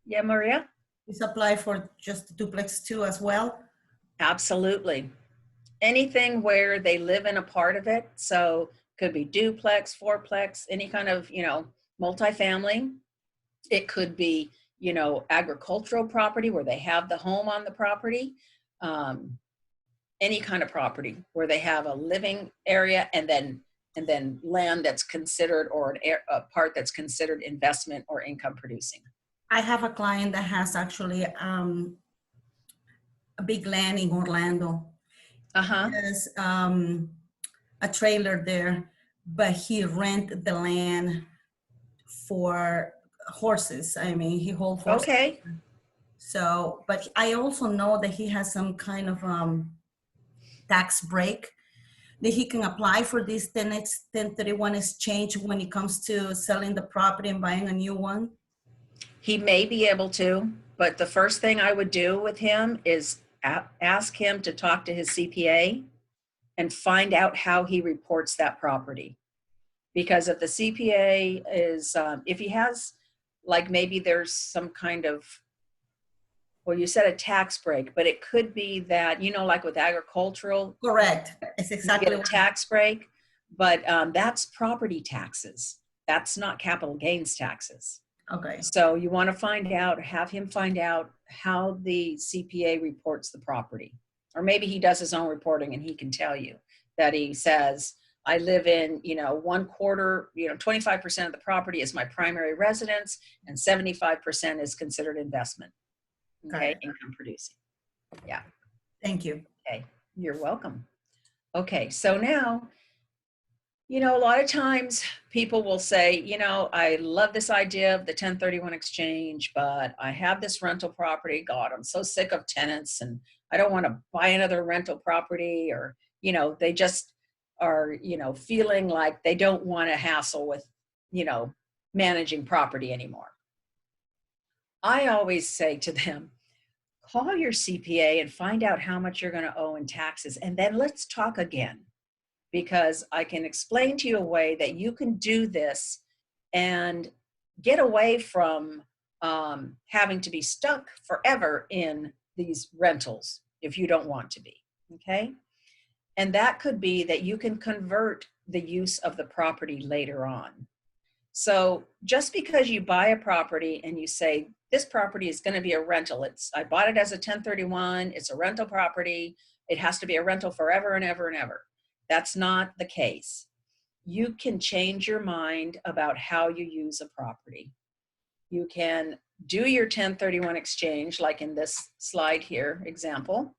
Yeah, Maria? This apply for just duplex too as well? Absolutely. Anything where they live in a part of it. So could be duplex, fourplex, any kind of, you know, multifamily. It could be, you know, agricultural property where they have the home on the property. Any kind of property where they have a living area and then and then land that's considered, or a part that's considered investment or income producing. I have a client that has actually a big land in Orlando. Uh-huh. He has a trailer there, but he rent the land for horses. I mean, he holds horses. Okay. So, but I also know that he has some kind of tax break that he can apply for this 1031 exchange when it comes to selling the property and buying a new one. He may be able to, but the first thing I would do with him is ask him to talk to his CPA and find out how he reports that property. Because if the CPA is, if he has, like maybe there's some kind of, well, you said a tax break, but it could be that, you know, like with agricultural. Correct. It's exactly you get a tax break, but that's property taxes. That's not capital gains taxes. Okay. So you want to have him find out how the CPA reports the property. Or maybe he does his own reporting and he can tell you that he says, I live in, 1/4, 25% of the property is my primary residence and 75% is considered investment. Okay, income producing. Yeah. Thank you. Okay, you're welcome. Okay, so now, a lot of times people will say, I love this idea of the 1031 exchange, but I have this rental property. God, I'm so sick of tenants and I don't want to buy another rental property, or, they just are, feeling like they don't want to hassle with, managing property anymore. I always say to them, call your CPA and find out how much you're going to owe in taxes, and then let's talk again. Because I can explain to you a way that you can do this and get away from having to be stuck forever in these rentals if you don't want to be, okay? And that could be that you can convert the use of the property later on. So just because you buy a property and you say, this property is going to be a rental, I bought it as a 1031, it's a rental property, it has to be a rental forever and ever and ever. That's not the case. You can change your mind about how you use a property. You can do your 1031 exchange, like in this slide here, example,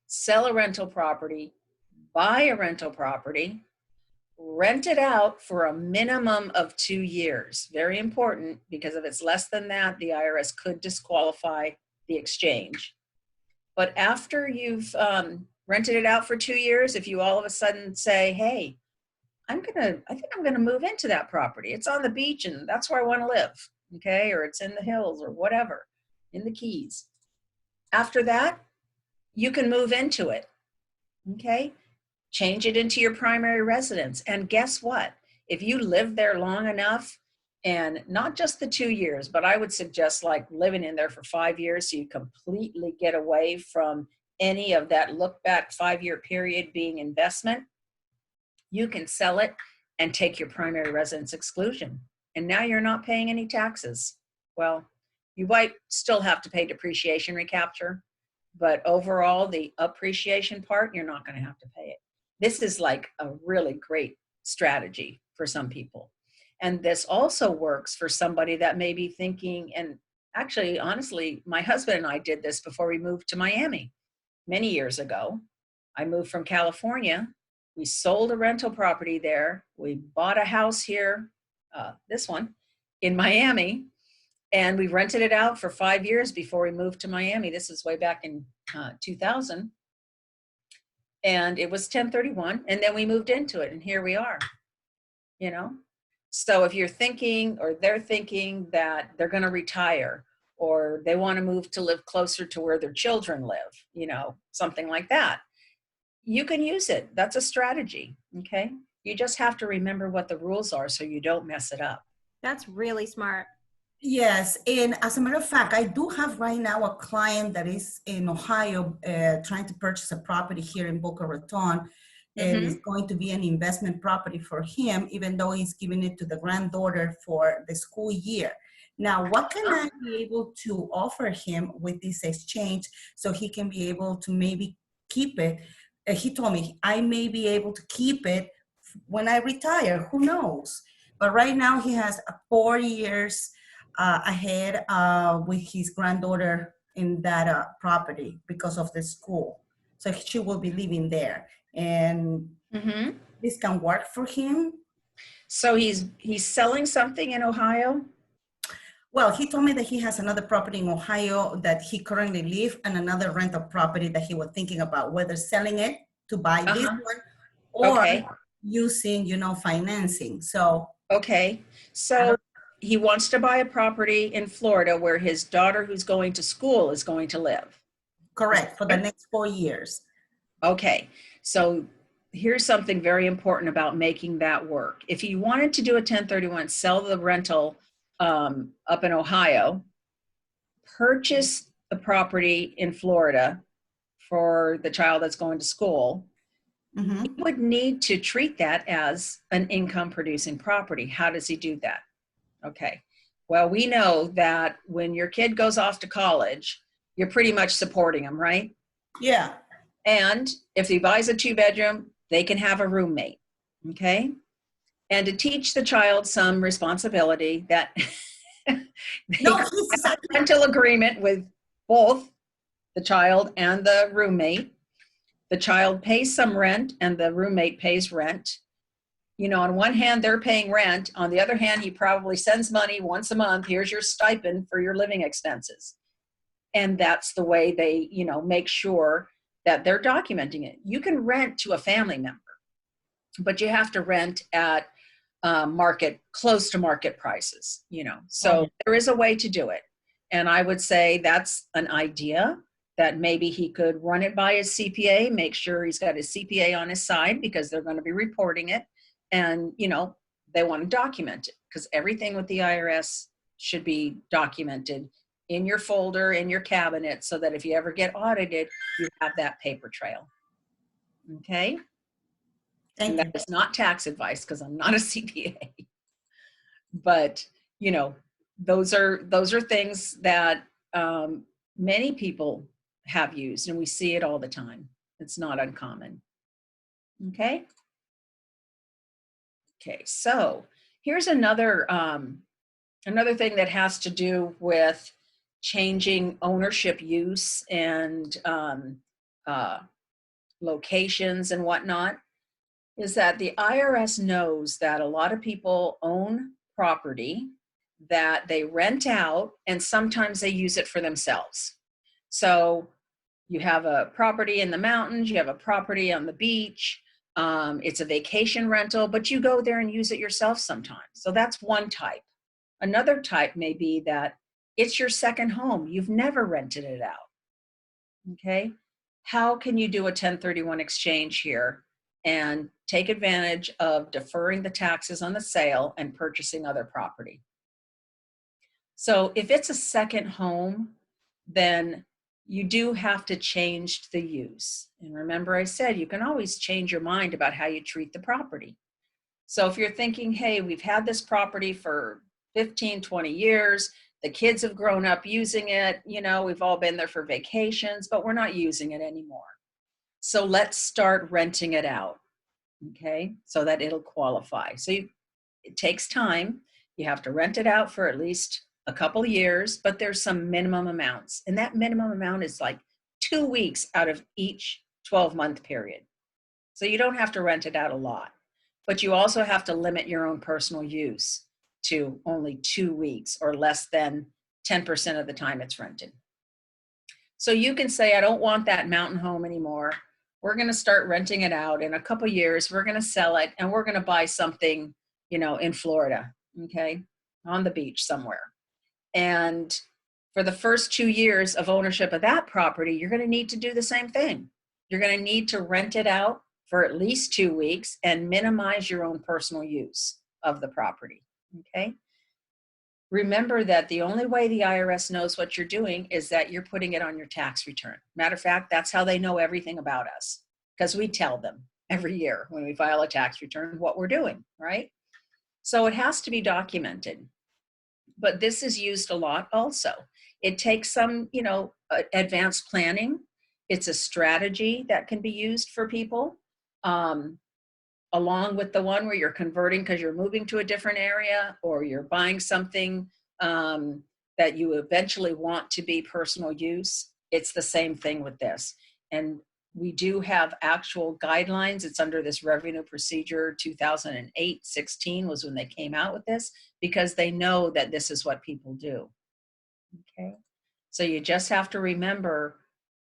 sell a rental property, buy a rental property, rent it out for a minimum of 2 years. Very important, because if it's less than that, the IRS could disqualify the exchange. But after you've rented it out for 2 years, if you all of a sudden say, hey, I think I'm gonna move into that property. It's on the beach and that's where I want to live, okay? Or it's in the hills or whatever, in the Keys. After that, you can move into it, okay? Change it into your primary residence. And guess what? If you live there long enough, and not just the 2 years, but I would suggest like living in there for 5 years so you completely get away from any of that look back 5-year period being investment, you can sell it and take your primary residence exclusion. And now you're not paying any taxes. Well, you might still have to pay depreciation recapture, but overall the appreciation part, you're not going to have to pay it. This is like a really great strategy for some people. And this also works for somebody that may be thinking, and actually, honestly, my husband and I did this before we moved to Miami many years ago. I moved from California. We sold a rental property there. We bought a house here, this one, in Miami, and we rented it out for 5 years before we moved to Miami. This is way back in 2000. And it was 1031, and then we moved into it, and here we are, So if you're thinking, or they're thinking that they're going to retire, or they want to move to live closer to where their children live, something like that, you can use it. That's a strategy, okay? You just have to remember what the rules are so you don't mess it up. That's really smart. Yes, and as a matter of fact, I do have right now a client that is in Ohio trying to purchase a property here in Boca Raton, and it's going to be an investment property for him, even though he's giving it to the granddaughter for the school year. Now, what can I be able to offer him with this exchange so he can be able to maybe keep it? He told me I may be able to keep it when I retire, who knows? But right now he has 4 years ahead with his granddaughter in that property because of the school. So she will be living there. And this can work for him. So he's selling something in Ohio? Well, he told me that he has another property in Ohio that he currently lives and another rental property that he was thinking about whether selling it to buy this one or using, financing. So okay, so he wants to buy a property in Florida where his daughter who's going to school is going to live. Correct, for the next 4 years. Okay, so here's something very important about making that work. If you wanted to do a 1031, sell the rental up in Ohio, purchase the property in Florida for the child that's going to school, you would need to treat that as an income producing property. How does he do that? Okay, well, we know that when your kid goes off to college, you're pretty much supporting them, right? Yeah. And if he buys a 2-bedroom, they can have a roommate, okay? And to teach the child some responsibility that they have a rental agreement with both the child and the roommate. The child pays some rent and the roommate pays rent. On one hand, they're paying rent. On the other hand, he probably sends money once a month. Here's your stipend for your living expenses. And that's the way they, make sure that they're documenting it. You can rent to a family member, but you have to rent at close to market prices, So there is a way to do it. And I would say that's an idea that maybe he could run it by his CPA, make sure he's got his CPA on his side because they're going to be reporting it. And, they want to document it because everything with the IRS should be documented in your folder, in your cabinet, so that if you ever get audited, you have that paper trail. Okay? Thank you. That is not tax advice because I'm not a CPA. But, those are things that many people have used, and we see it all the time. It's not uncommon. Okay? Okay, so here's another thing that has to do with changing ownership use and locations and whatnot, is that the IRS knows that a lot of people own property that they rent out and sometimes they use it for themselves. So you have a property in the mountains, you have a property on the beach, it's a vacation rental, but you go there and use it yourself sometimes. So that's one type. Another type may be that it's your second home. You've never rented it out. Okay? How can you do a 1031 exchange here and take advantage of deferring the taxes on the sale and purchasing other property? So if it's a second home, then you do have to change the use. And remember I said you can always change your mind about how you treat the property. So if you're thinking, hey, we've had this property for 15, 20 years, the kids have grown up using it, we've all been there for vacations, but we're not using it anymore. So let's start renting it out, okay, so that it'll qualify. So it takes time. You have to rent it out for at least a couple of years, but there's some minimum amounts. And that minimum amount is like 2 weeks out of each 12-month period. So you don't have to rent it out a lot, but you also have to limit your own personal use to only 2 weeks or less than 10% of the time it's rented. So you can say, I don't want that mountain home anymore. We're going to start renting it out. In a couple of years, we're going to sell it and we're going to buy something, in Florida, okay, on the beach somewhere. And for the first 2 years of ownership of that property, you're going to need to do the same thing. You're going to need to rent it out for at least 2 weeks and minimize your own personal use of the property. Okay. Remember that the only way the IRS knows what you're doing is that you're putting it on your tax return. Matter of fact, that's how they know everything about us, because we tell them every year when we file a tax return what we're doing, right? So it has to be documented. But this is used a lot also. It takes some, advanced planning. It's a strategy that can be used for people. along with the one where you're converting because you're moving to a different area, or you're buying something that you eventually want to be personal use. It's the same thing with this. And we do have actual guidelines. It's under this revenue procedure 2008-16 was when they came out with this, because they know that this is what people do. Okay, so you just have to remember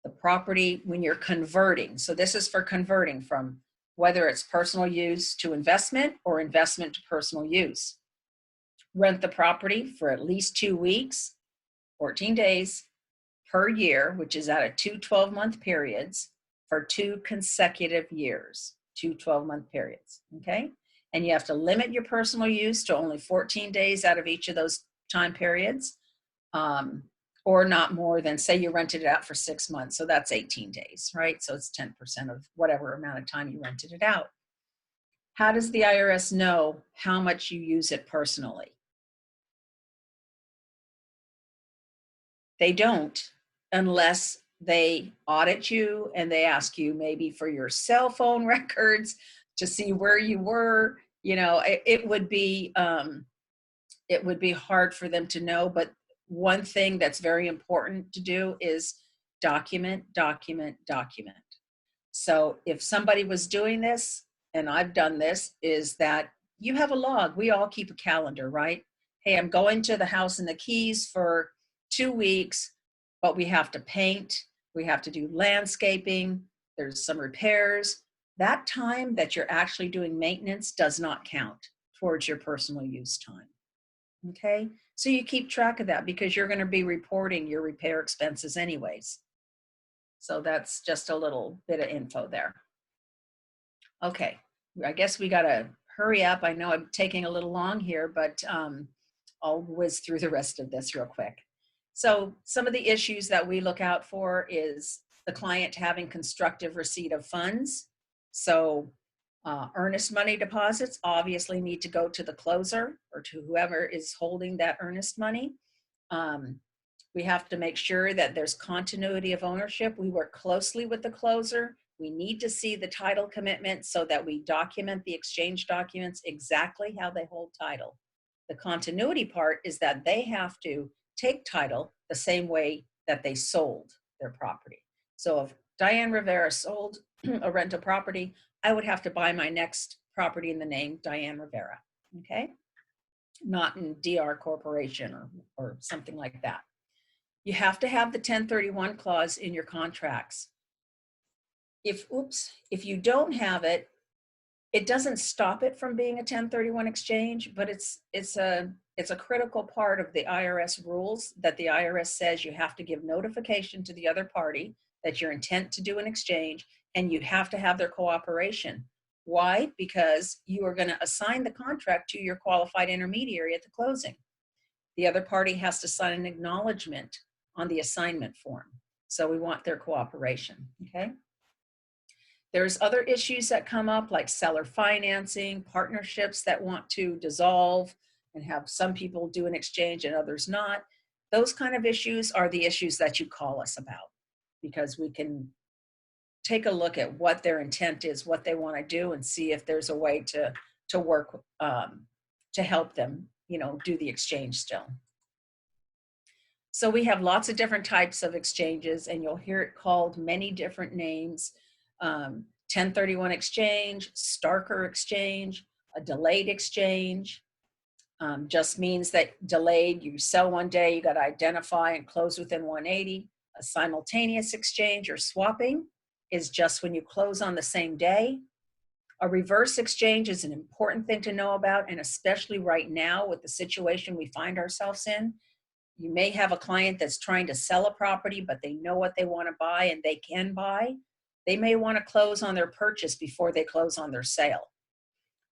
the property when you're converting. So this is for converting from whether it's personal use to investment or investment to personal use. Rent the property for at least 2 weeks, 14 days per year, which is out of 2 12-month periods for 2 consecutive years, 2 12-month periods, okay? And you have to limit your personal use to only 14 days out of each of those time periods, or not more than, say you rented it out for 6 months, so that's 18 days, right? So it's 10% of whatever amount of time you rented it out. How does the IRS know how much you use it personally? They don't, unless they audit you and they ask you maybe for your cell phone records to see where you were. You know, it would be hard for them to know. But one thing that's very important to do is document, document, document. So if somebody was doing this, and I've done this, is that you have a log. We all keep a calendar, right? Hey, I'm going to the House and the Keys for 2 weeks, but we have to paint, we have to do landscaping, there's some repairs. That time that you're actually doing maintenance does not count towards your personal use time. Okay, so you keep track of that because you're going to be reporting your repair expenses anyways. So that's just a little bit of info there. Okay, I guess we got to hurry up. I know I'm taking a little long here, but I'll whiz through the rest of this real quick. So some of the issues that we look out for is the client having constructive receipt of funds. So earnest money deposits obviously need to go to the closer or to whoever is holding that earnest money. We have to make sure that there's continuity of ownership. We work closely with the closer. We need to see the title commitment so that we document the exchange documents exactly how they hold title. The continuity part is that they have to take title the same way that they sold their property. So if Diane Rivera sold a rental property, I would have to buy my next property in the name Diane Rivera, okay? Not in DR Corporation or something like that. You have to have the 1031 clause in your contracts. If you don't have it, it doesn't stop it from being a 1031 exchange, but it's a critical part of the IRS rules that the IRS says you have to give notification to the other party that your intent to do an exchange, and you have to have their cooperation. Why? Because you are going to assign the contract to your qualified intermediary at the closing. The other party has to sign an acknowledgement on the assignment form. So we want their cooperation, okay? There's other issues that come up like seller financing, partnerships that want to dissolve and have some people do an exchange and others not. Those kind of issues are the issues that you call us about, because we can take a look at what their intent is, what they want to do, and see if there's a way to work to help them, you know, do the exchange still. So we have lots of different types of exchanges, and you'll hear it called many different names. 1031 exchange, Starker exchange, a delayed exchange. Just means that delayed, you sell one day, you got to identify and close within 180. A simultaneous exchange or swapping is just when you close on the same day. A reverse exchange is an important thing to know about, and especially right now with the situation we find ourselves in. You may have a client that's trying to sell a property, but they know what they want to buy and they can buy. They may want to close on their purchase before they close on their sale.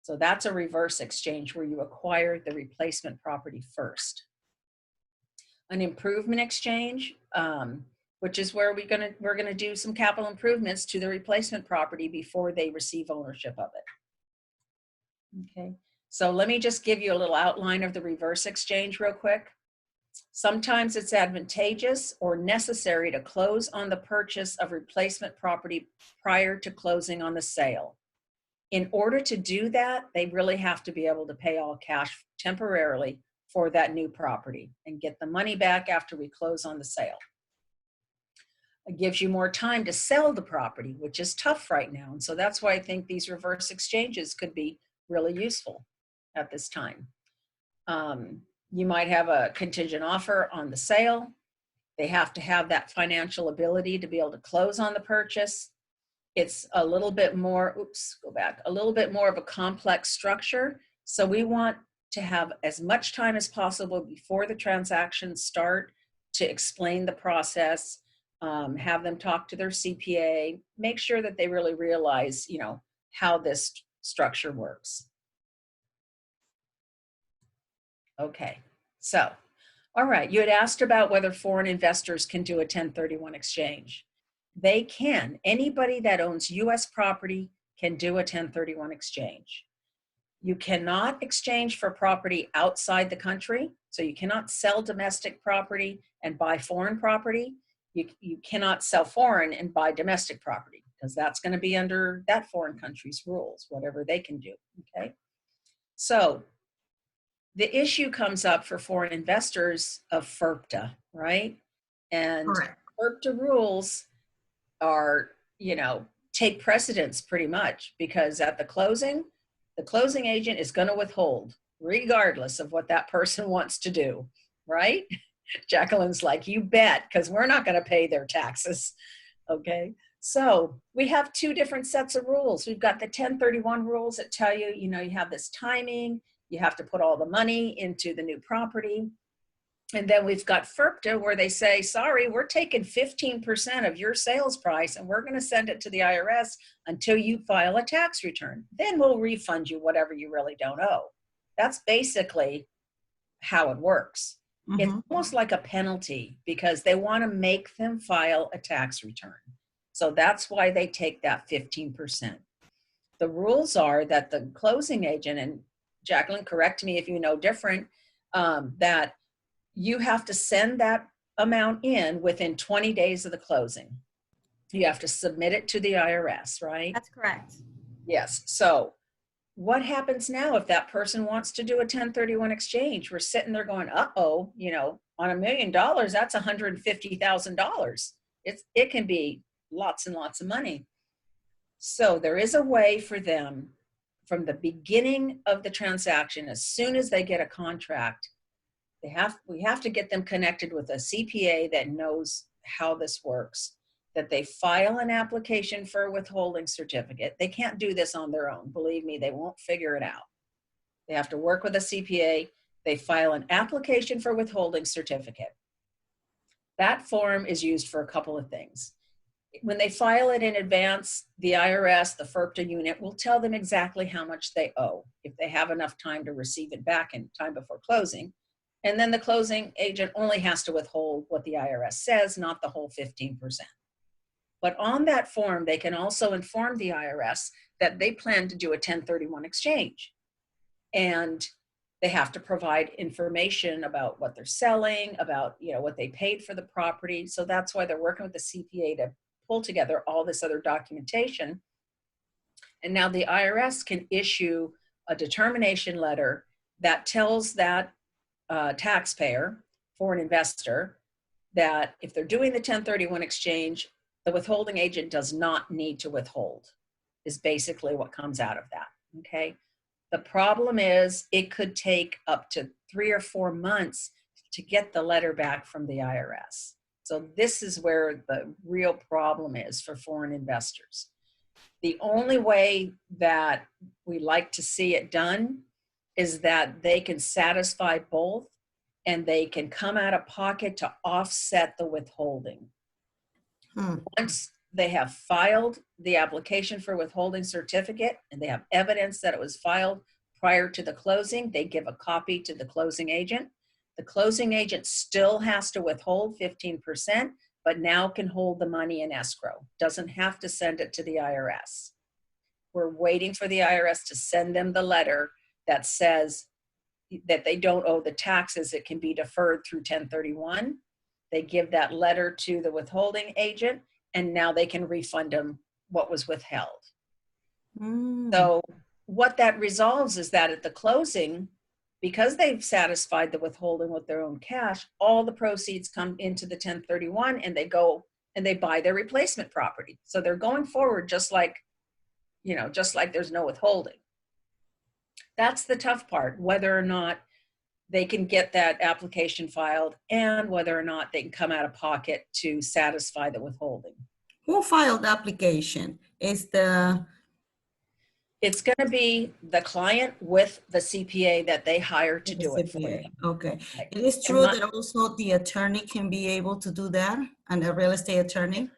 So that's a reverse exchange where you acquire the replacement property first. An improvement exchange, which is where we're gonna do some capital improvements to the replacement property before they receive ownership of it. Okay, so let me just give you a little outline of the reverse exchange real quick. Sometimes it's advantageous or necessary to close on the purchase of replacement property prior to closing on the sale. In order to do that, they really have to be able to pay all cash temporarily for that new property and get the money back after we close on the sale. It gives you more time to sell the property, which is tough right now. And so that's why I think these reverse exchanges could be really useful at this time. You might have a contingent offer on the sale. They have to have that financial ability to be able to close on the purchase. It's a little bit more, a little bit more of a complex structure. So we want to have as much time as possible before the transactions start to explain the process, have them talk to their CPA, make sure that they really realize, you know, how this structure works. Okay, so, all right, you had asked about whether foreign investors can do a 1031 exchange. They can. Anybody that owns US property can do a 1031 exchange. You cannot exchange for property outside the country. So you cannot sell domestic property and buy foreign property. You cannot sell foreign and buy domestic property because that's going to be under that foreign country's rules, whatever they can do, okay? So the issue comes up for foreign investors of FIRPTA, right? And Correct. FIRPTA rules are, you know, take precedence pretty much because at the closing agent is going to withhold regardless of what that person wants to do, right? Jacqueline's like, you bet, because we're not going to pay their taxes, okay? So we have two different sets of rules. We've got the 1031 rules that tell you, you know, you have this timing, you have to put all the money into the new property. And then we've got FIRPTA where they say, sorry, we're taking 15% of your sales price and we're going to send it to the IRS until you file a tax return. Then we'll refund you whatever you really don't owe. That's basically how it works. Mm-hmm. It's almost like a penalty because they want to make them file a tax return. So that's why they take that 15%. The rules are that the closing agent, and Jacqueline, correct me if you know different, that you have to send that amount in within 20 days of the closing. You have to submit it to the IRS, right? That's correct. Yes. So what happens now if that person wants to do a 1031 exchange? We're sitting there going, uh-oh, you know, on $1 million, that's $150,000. It can be lots and lots of money. So there is a way for them from the beginning of the transaction, as soon as they get a contract, we have to get them connected with a CPA that knows how this works, that they file an application for a withholding certificate. They can't do this on their own. Believe me, they won't figure it out. They have to work with a CPA. They file an application for withholding certificate. That form is used for a couple of things. When they file it in advance, the IRS, the FIRPTA unit, will tell them exactly how much they owe if they have enough time to receive it back in time before closing. And then the closing agent only has to withhold what the IRS says, not the whole 15%. But on that form, they can also inform the IRS that they plan to do a 1031 exchange. And they have to provide information about what they're selling, about, you know, what they paid for the property. So that's why they're working with the CPA to pull together all this other documentation. And now the IRS can issue a determination letter that tells that taxpayer, foreign investor, that if they're doing the 1031 exchange, the withholding agent does not need to withhold, is basically what comes out of that, okay? The problem is it could take up to 3 or 4 months to get the letter back from the IRS. So this is where the real problem is for foreign investors. The only way that we like to see it done is that they can satisfy both and they can come out of pocket to offset the withholding. Once they have filed the application for withholding certificate and they have evidence that it was filed prior to the closing, they give a copy to the closing agent. The closing agent still has to withhold 15%, but now can hold the money in escrow. Doesn't have to send it to the IRS. We're waiting for the IRS to send them the letter that says that they don't owe the taxes. It can be deferred through 1031. They give that letter to the withholding agent, and now they can refund them what was withheld. So what that resolves is that at the closing, because they've satisfied the withholding with their own cash, all the proceeds come into the 1031 and they go and they buy their replacement property. So they're going forward just like, you know, just like there's no withholding. That's the tough part, whether or not they can get that application filed and whether or not they can come out of pocket to satisfy the withholding. Who filed the application? It's going to be the client with the CPA that they hire to do it for them. Okay. Right. It is true that also the attorney can be able to do that, and a real estate attorney?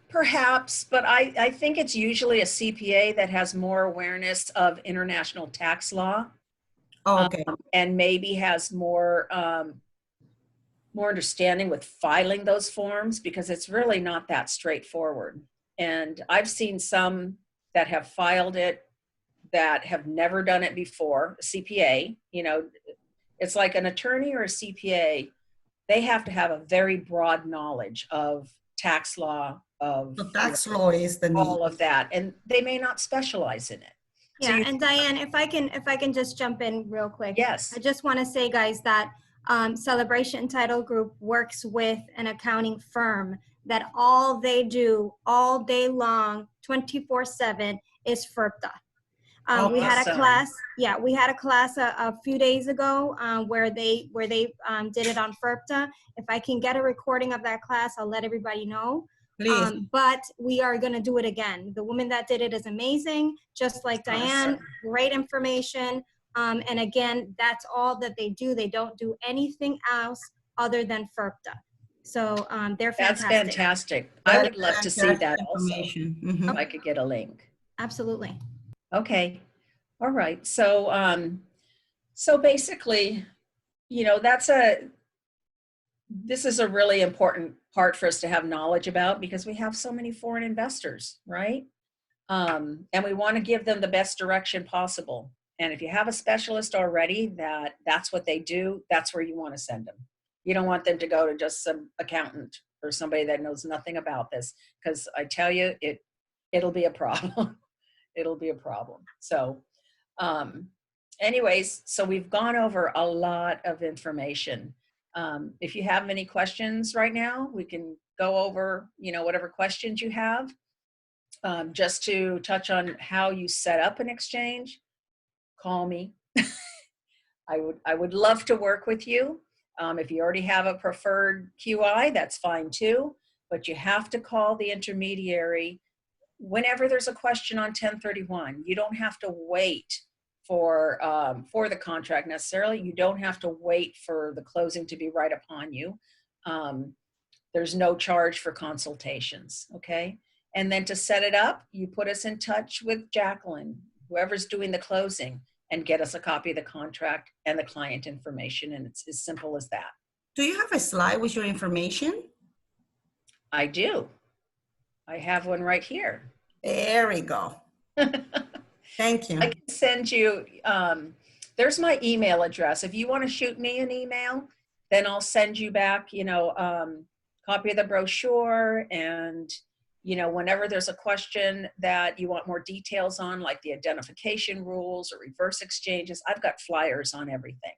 Perhaps, but I think it's usually a CPA that has more awareness of international tax law. Oh, okay. And maybe has more more understanding with filing those forms, because it's really not that straightforward. And I've seen some that have filed it that have never done it before. CPA, you know, it's like an attorney or a CPA, they have to have a very broad knowledge of tax law, of the tax law is the all of that, and they may not specialize in it. Yeah, so and Diane, if I can just jump in real quick. Yes. I just want to say, guys, that Celebration Title Group works with an accounting firm that all they do all day long, 24/7, is FERPTA. We had a class. Yeah, we had a class a few days ago where they did it on FERPTA. If I can get a recording of that class, I'll let everybody know. But we are going to do it again. The woman that did it is amazing, just like Diane. Great information. And again, that's all that they do. They don't do anything else other than FERPTA. So they're fantastic. That's fantastic. I would love to see that also. If I could get a link. Absolutely. Okay. All right. So so basically, you know, this is a really important part for us to have knowledge about, because we have so many foreign investors, right? And we want to give them the best direction possible. And if you have a specialist already that's what they do, that's where you want to send them. You don't want them to go to just some accountant or somebody that knows nothing about this, because I tell you, it'll be a problem. It'll be a problem. So anyways, so we've gone over a lot of information. If you have any questions right now, we can go over, you know, whatever questions you have. Just to touch on how you set up an exchange, call me. I would love to work with you. If you already have a preferred QI, that's fine too, but you have to call the intermediary whenever there's a question on 1031. You don't have to wait for the contract necessarily. You don't have to wait for the closing to be right upon you. There's no charge for consultations, okay? And then to set it up, you put us in touch with Jacqueline, whoever's doing the closing, and get us a copy of the contract and the client information, and it's as simple as that. Do you have a slide with your information? I do. I have one right here. There we go. Thank you. I can send you, there's my email address. If you want to shoot me an email, then I'll send you back, you know, copy of the brochure, and, you know, whenever there's a question that you want more details on, like the identification rules or reverse exchanges, I've got flyers on everything,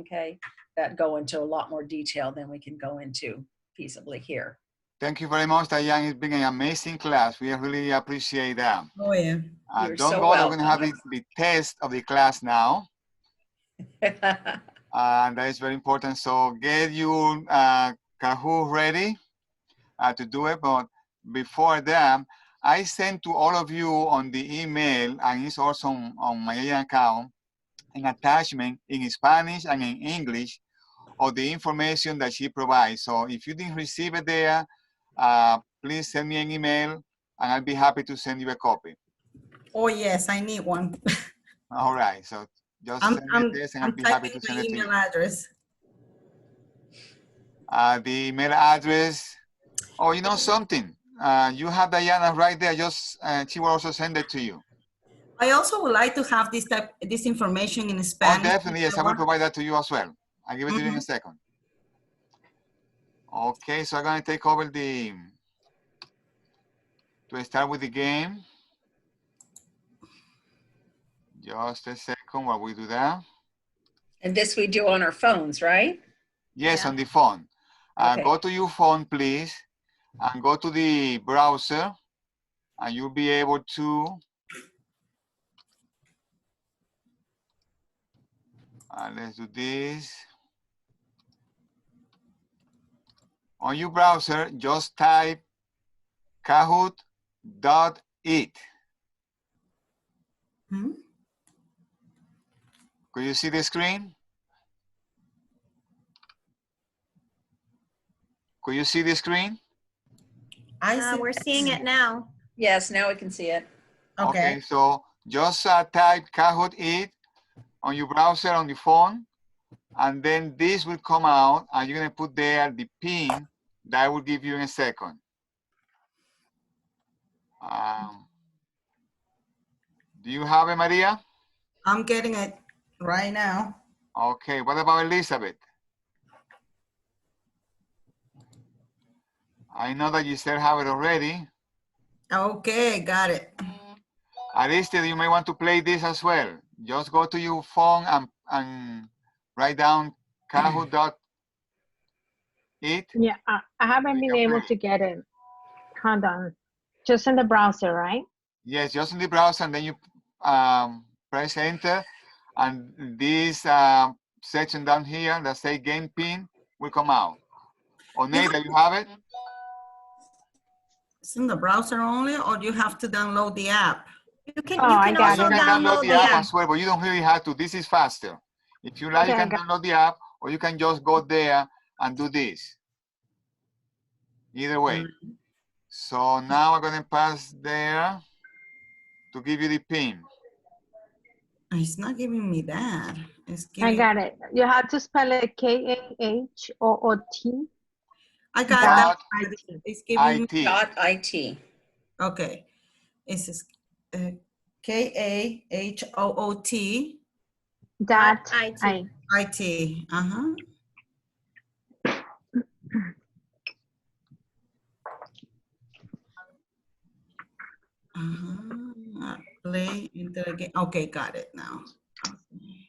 okay, that go into a lot more detail than we can go into feasibly here. Thank you very much, Diane. It's been an amazing class. We really appreciate that. Oh, yeah. You're don't so go, welcome. we're going to have the test of the class now. And that is very important. So get your Kahoot ready to do it. But before that, I sent to all of you on the email, and it's also on my account, an attachment in Spanish and in English of the information that she provides. So if you didn't receive it there, please send me an email, and I'll be happy to send you a copy. Oh, yes, I need one. All right, so just send me this, and I'll be happy to send it to you. Address. The email address. Oh, you know something? You have Diana right there. Just she will also send it to you. I also would like to have this information in Spanish. Oh, definitely, yes. I will provide that to you as well. I'll give it to you in a second. Okay, so I'm going to take over to start with the game. Just a second while we do that. And this we do on our phones, right? Yes, Yeah. on the phone. Okay. Go to your phone, please, and go to the browser, and you'll be able to let's do this. On your browser, just type kahoot.it. Hmm? Could you see the screen? Could you see the screen? I see. We're seeing it now. Yes, now we can see it. Okay. So just type Kahoot.it on your browser on the phone, and then this will come out, and you're gonna put there the pin that I will give you in a second. Do you have it, Maria? I'm getting it right now. Okay, what about Elizabeth? I know that you still have it already. Okay, got it. Aristide, you may want to play this as well. Just go to your phone and write down Kahoot.it. Yeah, I haven't been able to get it. Hold on. Just in the browser, right? Yes, just in the browser, and then you press enter, and this section down here that say game pin will come out. Oneida, you have it? It's in the browser only, or do you have to download the app? You can, Oh, you I can got also You can download the app app. as well, but you don't really have to. This is faster. If you like, Okay, you I can got download the app, or you can just go there and do this. Either way. So now I'm gonna pass there to give you the pin. It's not giving me that. It's I giving. got it. You have to spell it K-A-H-O-O-T. I got Dot that. It's giving me. IT. .it. Okay. It's Kahoot. Dot IT. IT. Uh-huh. Uh-huh. Play into the game. Okay, got it now. Okay.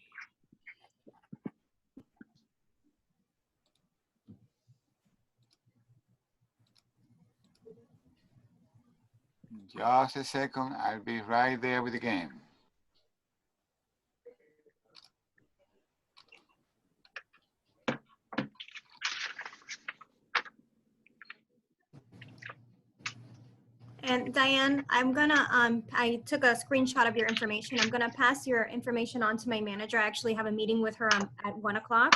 Just a second, I'll be right there with the game. And Diane, I'm gonna, I took a screenshot of your information. I'm gonna pass your information on to my manager. I actually have a meeting with her at 1 o'clock.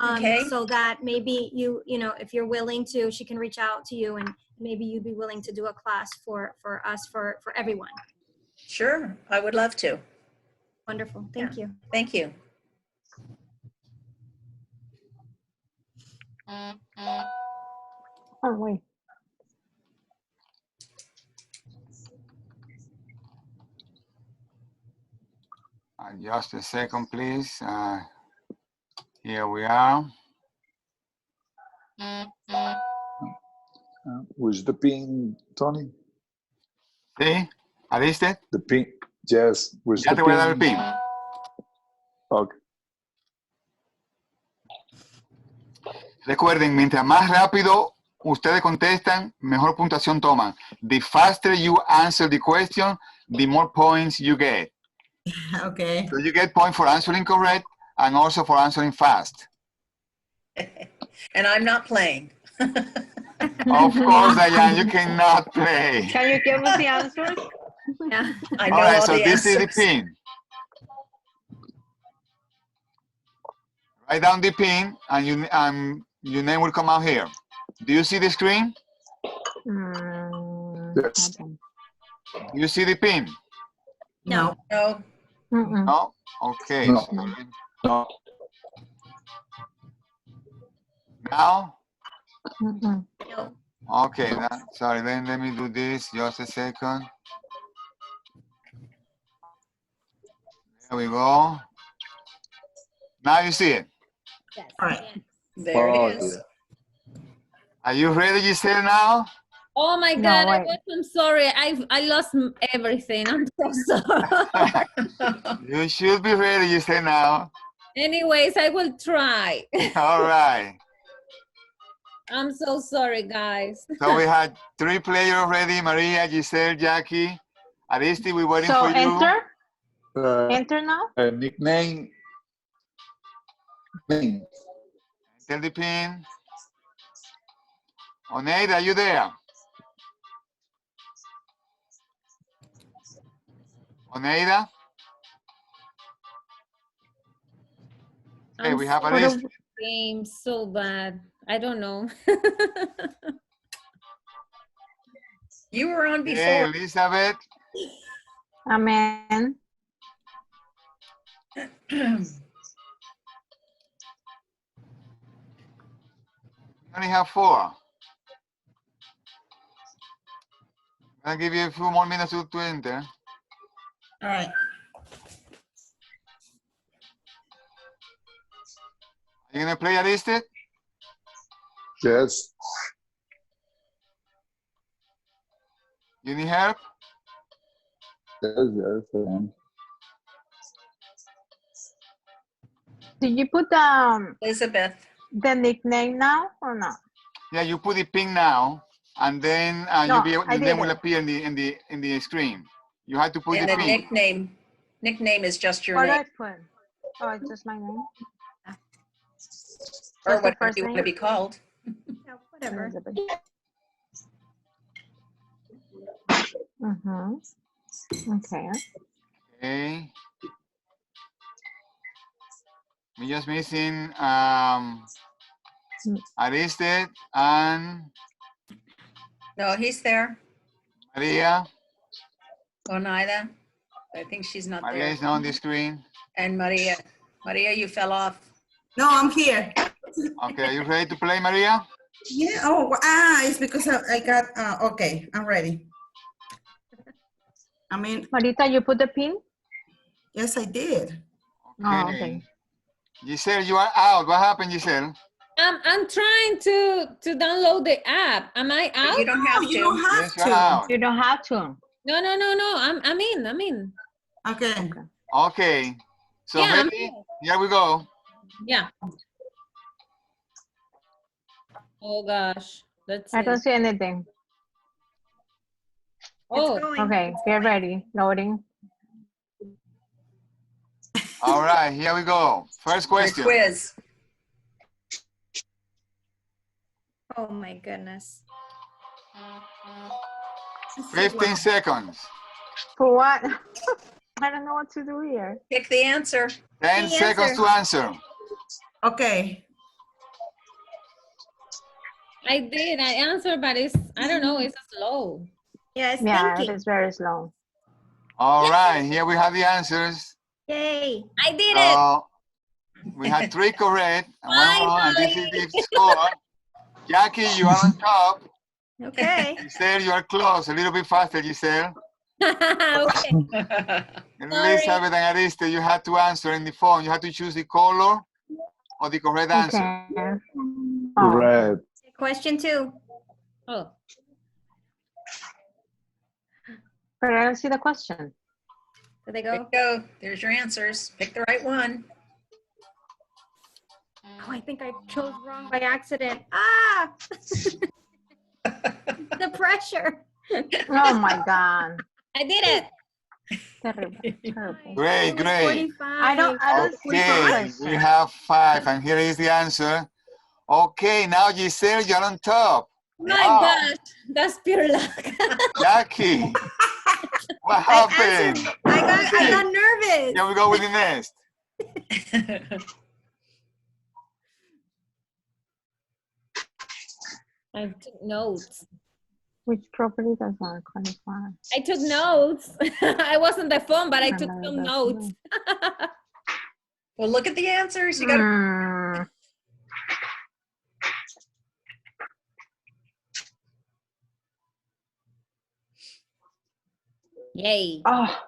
Okay. So that maybe you know, if you're willing to, she can reach out to you and maybe you'd be willing to do a class for us, for everyone. Sure, I would love to. Wonderful, thank you. Thank you. Oh, wait. Just a second, please. Here we are. Where's the pin, Tony? ¿Sí? ¿Ariste? The pin. Yes. Where's Ya the te voy a dar el pin? pin. Okay. Recuerden, mientras más rápido ustedes contestan, mejor puntuación toman. The faster you answer the question, the more points you get. Okay. So you get points for answering correct and also for answering fast. And I'm not playing. Of course, Diane, you cannot play. Can you give us the answers? Yeah. I know All right, all so the this is the answers. pin. Write down the pin and your name will come out here. Do you see the screen? Yes. Do you see the pin? No. No. No? Okay. No. So No. now? No. Okay, sorry, then let me do this, just a second. There we go. Now you see it. Yes. All right. There Oh, it is. yeah. Are you ready, Giselle, now? Oh my No, God, wait. I'm sorry. I lost everything. I'm so sorry. You should be ready, you say now. Anyways, I will try. All right. I'm so sorry, guys. So we had 3 players ready, Maria, Giselle, Jackie. Aristi, we're waiting So for you. enter now. Nickname. Name. Tell the pin. Oneida, are you there? Oneida? Okay, we have Aristi. Game so bad. I don't know. You were on Okay, before. Elizabeth. Amen. We only have 4. I'll give you a few more minutes to enter. All right. Are you gonna play Aristi? Yes. You need help? Yes, yes, I am. Did you put Elizabeth. the nickname now or not? Yeah, you put the pin now, and then No, you'll be able, I your name did will it. appear in the screen. You have to put And the the pin. nickname is just your What do name. I put? Oh, it's just my name. Or Just the whatever first you want to name? be called. Yeah, whatever. Elizabeth. Okay. Okay. We're just missing Aristide and No, he's there. Maria. Oneida. I think she's not Maria there. is not on the screen. And Maria. Maria, you fell off. No, I'm here. Okay, are you ready to play, Maria? Yeah. Oh, it's because I got, okay, I'm ready. I mean, Marita, you put the pin? yes, I did. Oh, okay. Giselle, you are out. What happened, Giselle? I'm trying to download the app. Am I But out? you don't have No, you to. don't have Yes, you're to. out. You don't have to. No. I'm in. Okay. Okay. So Yeah, ready? Here we go. Yeah. Oh gosh. Let's I see. don't see anything. Oh, Okay, get ready. Loading. All right, here we go. First Your question. quiz. Oh my goodness. 15 seconds. For what? I don't know what to do here. Pick the answer. 10 seconds to answer. Okay. I did. I answered, but I don't know. It's slow. Yeah, it's Yeah, it thinking. is very slow. All right, here we have the answers. Yay. I did it. We had 3 correct and 1 wrong, and this is Finally. the score. Jackie, you are on top. Okay. Giselle, you are close. A little bit faster, Giselle. Okay. And Elizabeth and Ariste, you had to answer in the phone. You had to choose the color or the correct answer. Okay. Oh, Red. Question 2. Oh. but I don't see the question. There they There go. you go. There's your answers. Pick the right one. Oh, I think I chose wrong by accident. Ah! The pressure. Oh my God. I did it. Terrible. Terrible. Great, It was great. 45. I don't see the Okay, we question. have 5, and here is the answer. Okay, now Giselle, you're on top. My Wow. gosh. That's pure luck. Jackie, what I happened? answered. I got nervous. Here we go with the next. I took notes. Which property does not qualify? I took notes. I wasn't the phone, but I took some notes. Well, look at the answers. You got to. Yay. Oh,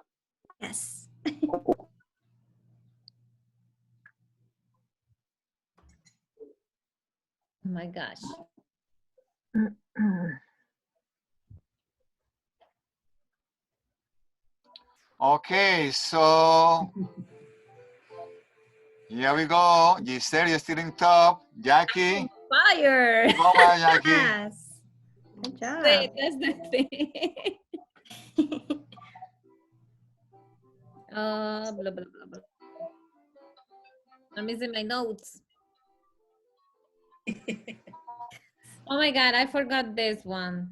Yes. Oh my gosh. Okay, so here we go. Giselle, you're still in top. Jackie, Fire. come on, Jackie. Yes. Good job. That's the thing. Blah, blah, blah, blah. I'm missing my notes. Oh my God, I forgot this one.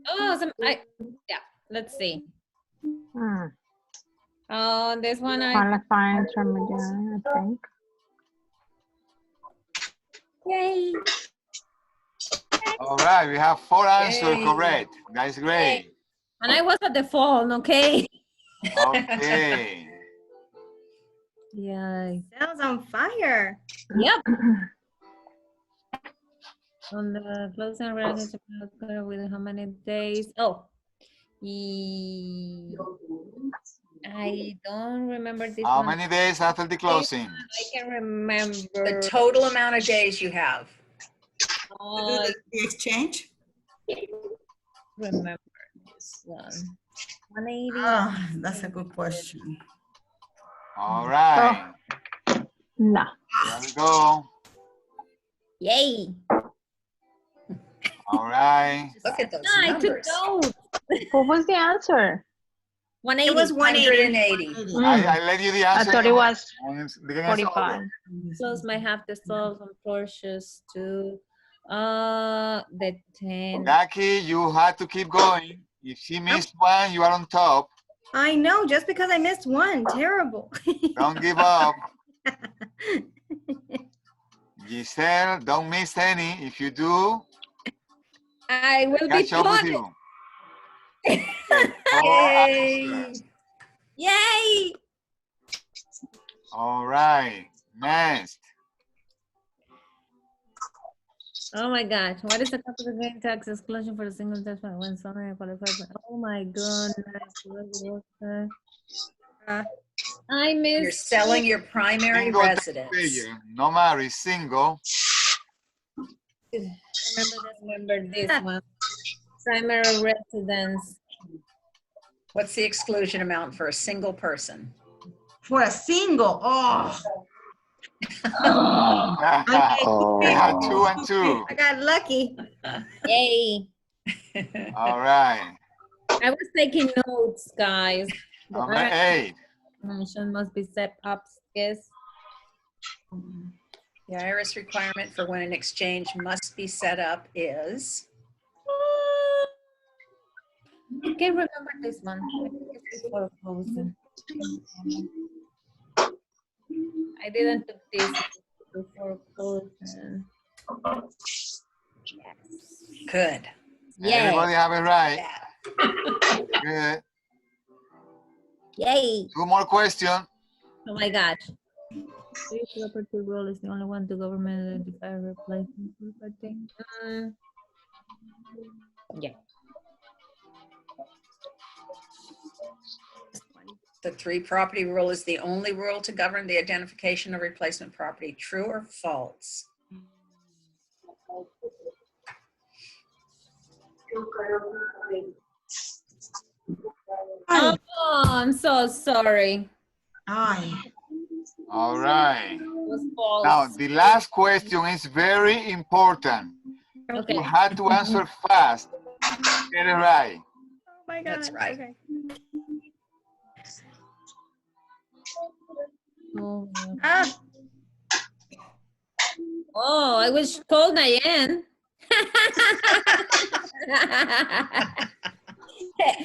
Oh, yeah, let's see. Oh, this one Qualifying intermediary, I think. Yay. All right, we have 4 answers Yay. correct. That's great. And I was at the phone, okay? Okay. Yeah. Sounds on fire. Yep. On the closing relationship with how many days? Oh, I don't remember this How one. many days after the closing? I can remember. The total amount of days you have. The exchange? Remember this one. 180. Ah, that's a good question. All right. No. Here we go. Yay. All right. Look at those I took numbers. notes. What was the answer? 180. It was 180. 180. I let you the I answer. thought it was The game is over. 45. Close might have to solve some portions too. The 10. Jackie, you had to keep going. If she missed one, you are on top. I know, just because I missed one. Terrible. Don't give up. Giselle, don't miss any. If you do, I will be catch up with punished. you. Yay. Yay! All right. Next. Oh my gosh, what is the capital gain tax exclusion for the single tax fund when someone qualifies? Oh my goodness. I missed. You're selling your primary Single residence. taxpayer, no matter, single. Remember this one. Primary residence. What's the exclusion amount for a single person? For a single, oh. We had 2 and 2. I got lucky. Yay. All right. I was taking notes, guys. Number 8. Mention must be set up, yes. The IRS requirement for when an exchange must be set up is? I can't remember this one. I think it's before closing. I didn't took this before closing. Yes. Good. Everybody have it right. Yeah. Good. Yay. 2 more questions. Oh my gosh. This property rule is the only one to government identify replacement property. Yeah. The 3 property rule is the only rule to govern the identification of replacement property. True or false? Oh, I'm so sorry. Aye. All right. It was false. Now, the last question is very important. Okay. You had to answer fast. Get it right. Oh my God. That's right. Okay. Oh, yeah. Ah, Oh, I was called Diane.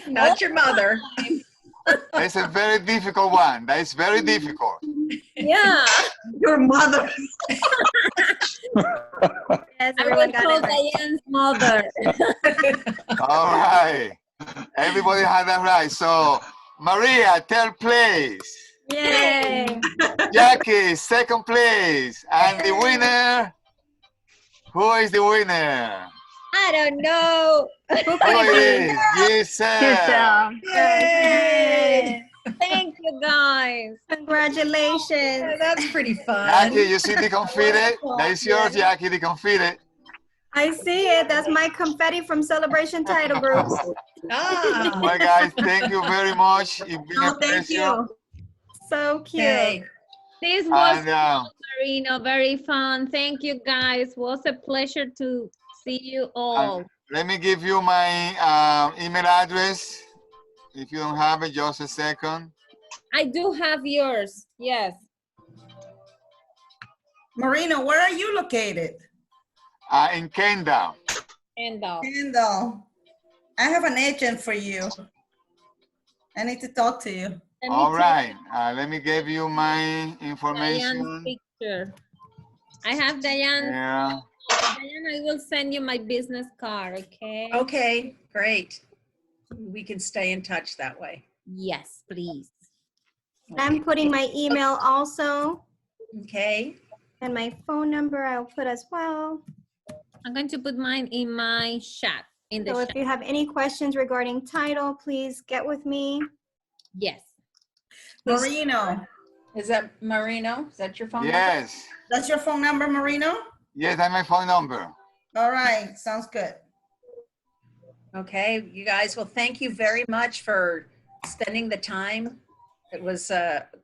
Not your mother. That's a very difficult one. That is very difficult. Yeah, Your mother. yes, I everyone was got called it right. Diane's mother. All right. Everybody had that right. So, Maria, third place. Yay. Jackie, second place. And the winner? Who is the winner? I don't know. Who it is? Giselle. Yay! Thank you, guys. Congratulations. That's pretty fun. Jackie, you see the confident? That is yours, Jackie, the confident. I see it. That's my confetti from Celebration Title Groups. Ah, Well, guys, thank you very much. It's been No, a thank pleasure. you. So cute. okay. This was And Marino, very fun. Thank you guys. Was a pleasure to see you all. let me give you my email address. If you don't have it, just a second. I do have yours. Yes. Marino, where are you located? In Kendall. And Kendall. I have an agent for you. I need to talk to you. All right. Let me give you my Diane's information. picture. I have Diane. Yeah. Diane, I will send you my business card, okay? Okay, great. We can stay in touch that way. Yes, please. I'm putting my email also, Okay. and my phone number I'll put as well. I'm going to put mine in my chat. In the So if chat. you have any questions regarding title, please get with me. Yes. Marino, Is that Marino? Is that your phone number? Yes. that's your phone number, Marino? Yes, that's my phone number. All right, sounds good. Okay, you guys, well, thank you very much for spending the time. It was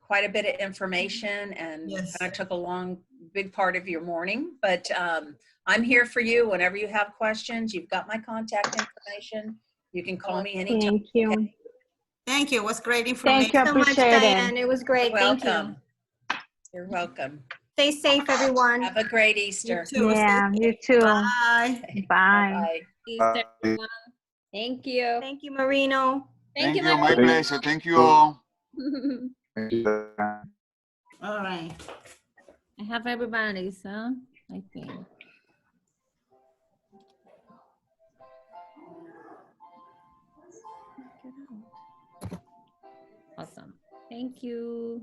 quite a bit of information and Yes. kind of took a big part of your morning, but I'm here for you whenever you have questions. You've got my contact information. You can call me anytime. Thank you. Okay? Thank you. It was great information. Thank you. So much, Appreciate Diane. it. It was great. You're Thank you. welcome. You're welcome. Stay safe, everyone. Have a great You Easter. too. Yeah, you too. Bye. Bye. Bye. Easter, everyone. Thank you. Thank you, Marino. Thank you. my My pleasure. Thank you all. All right. I have everybody's, huh? I think. Awesome. Thank you.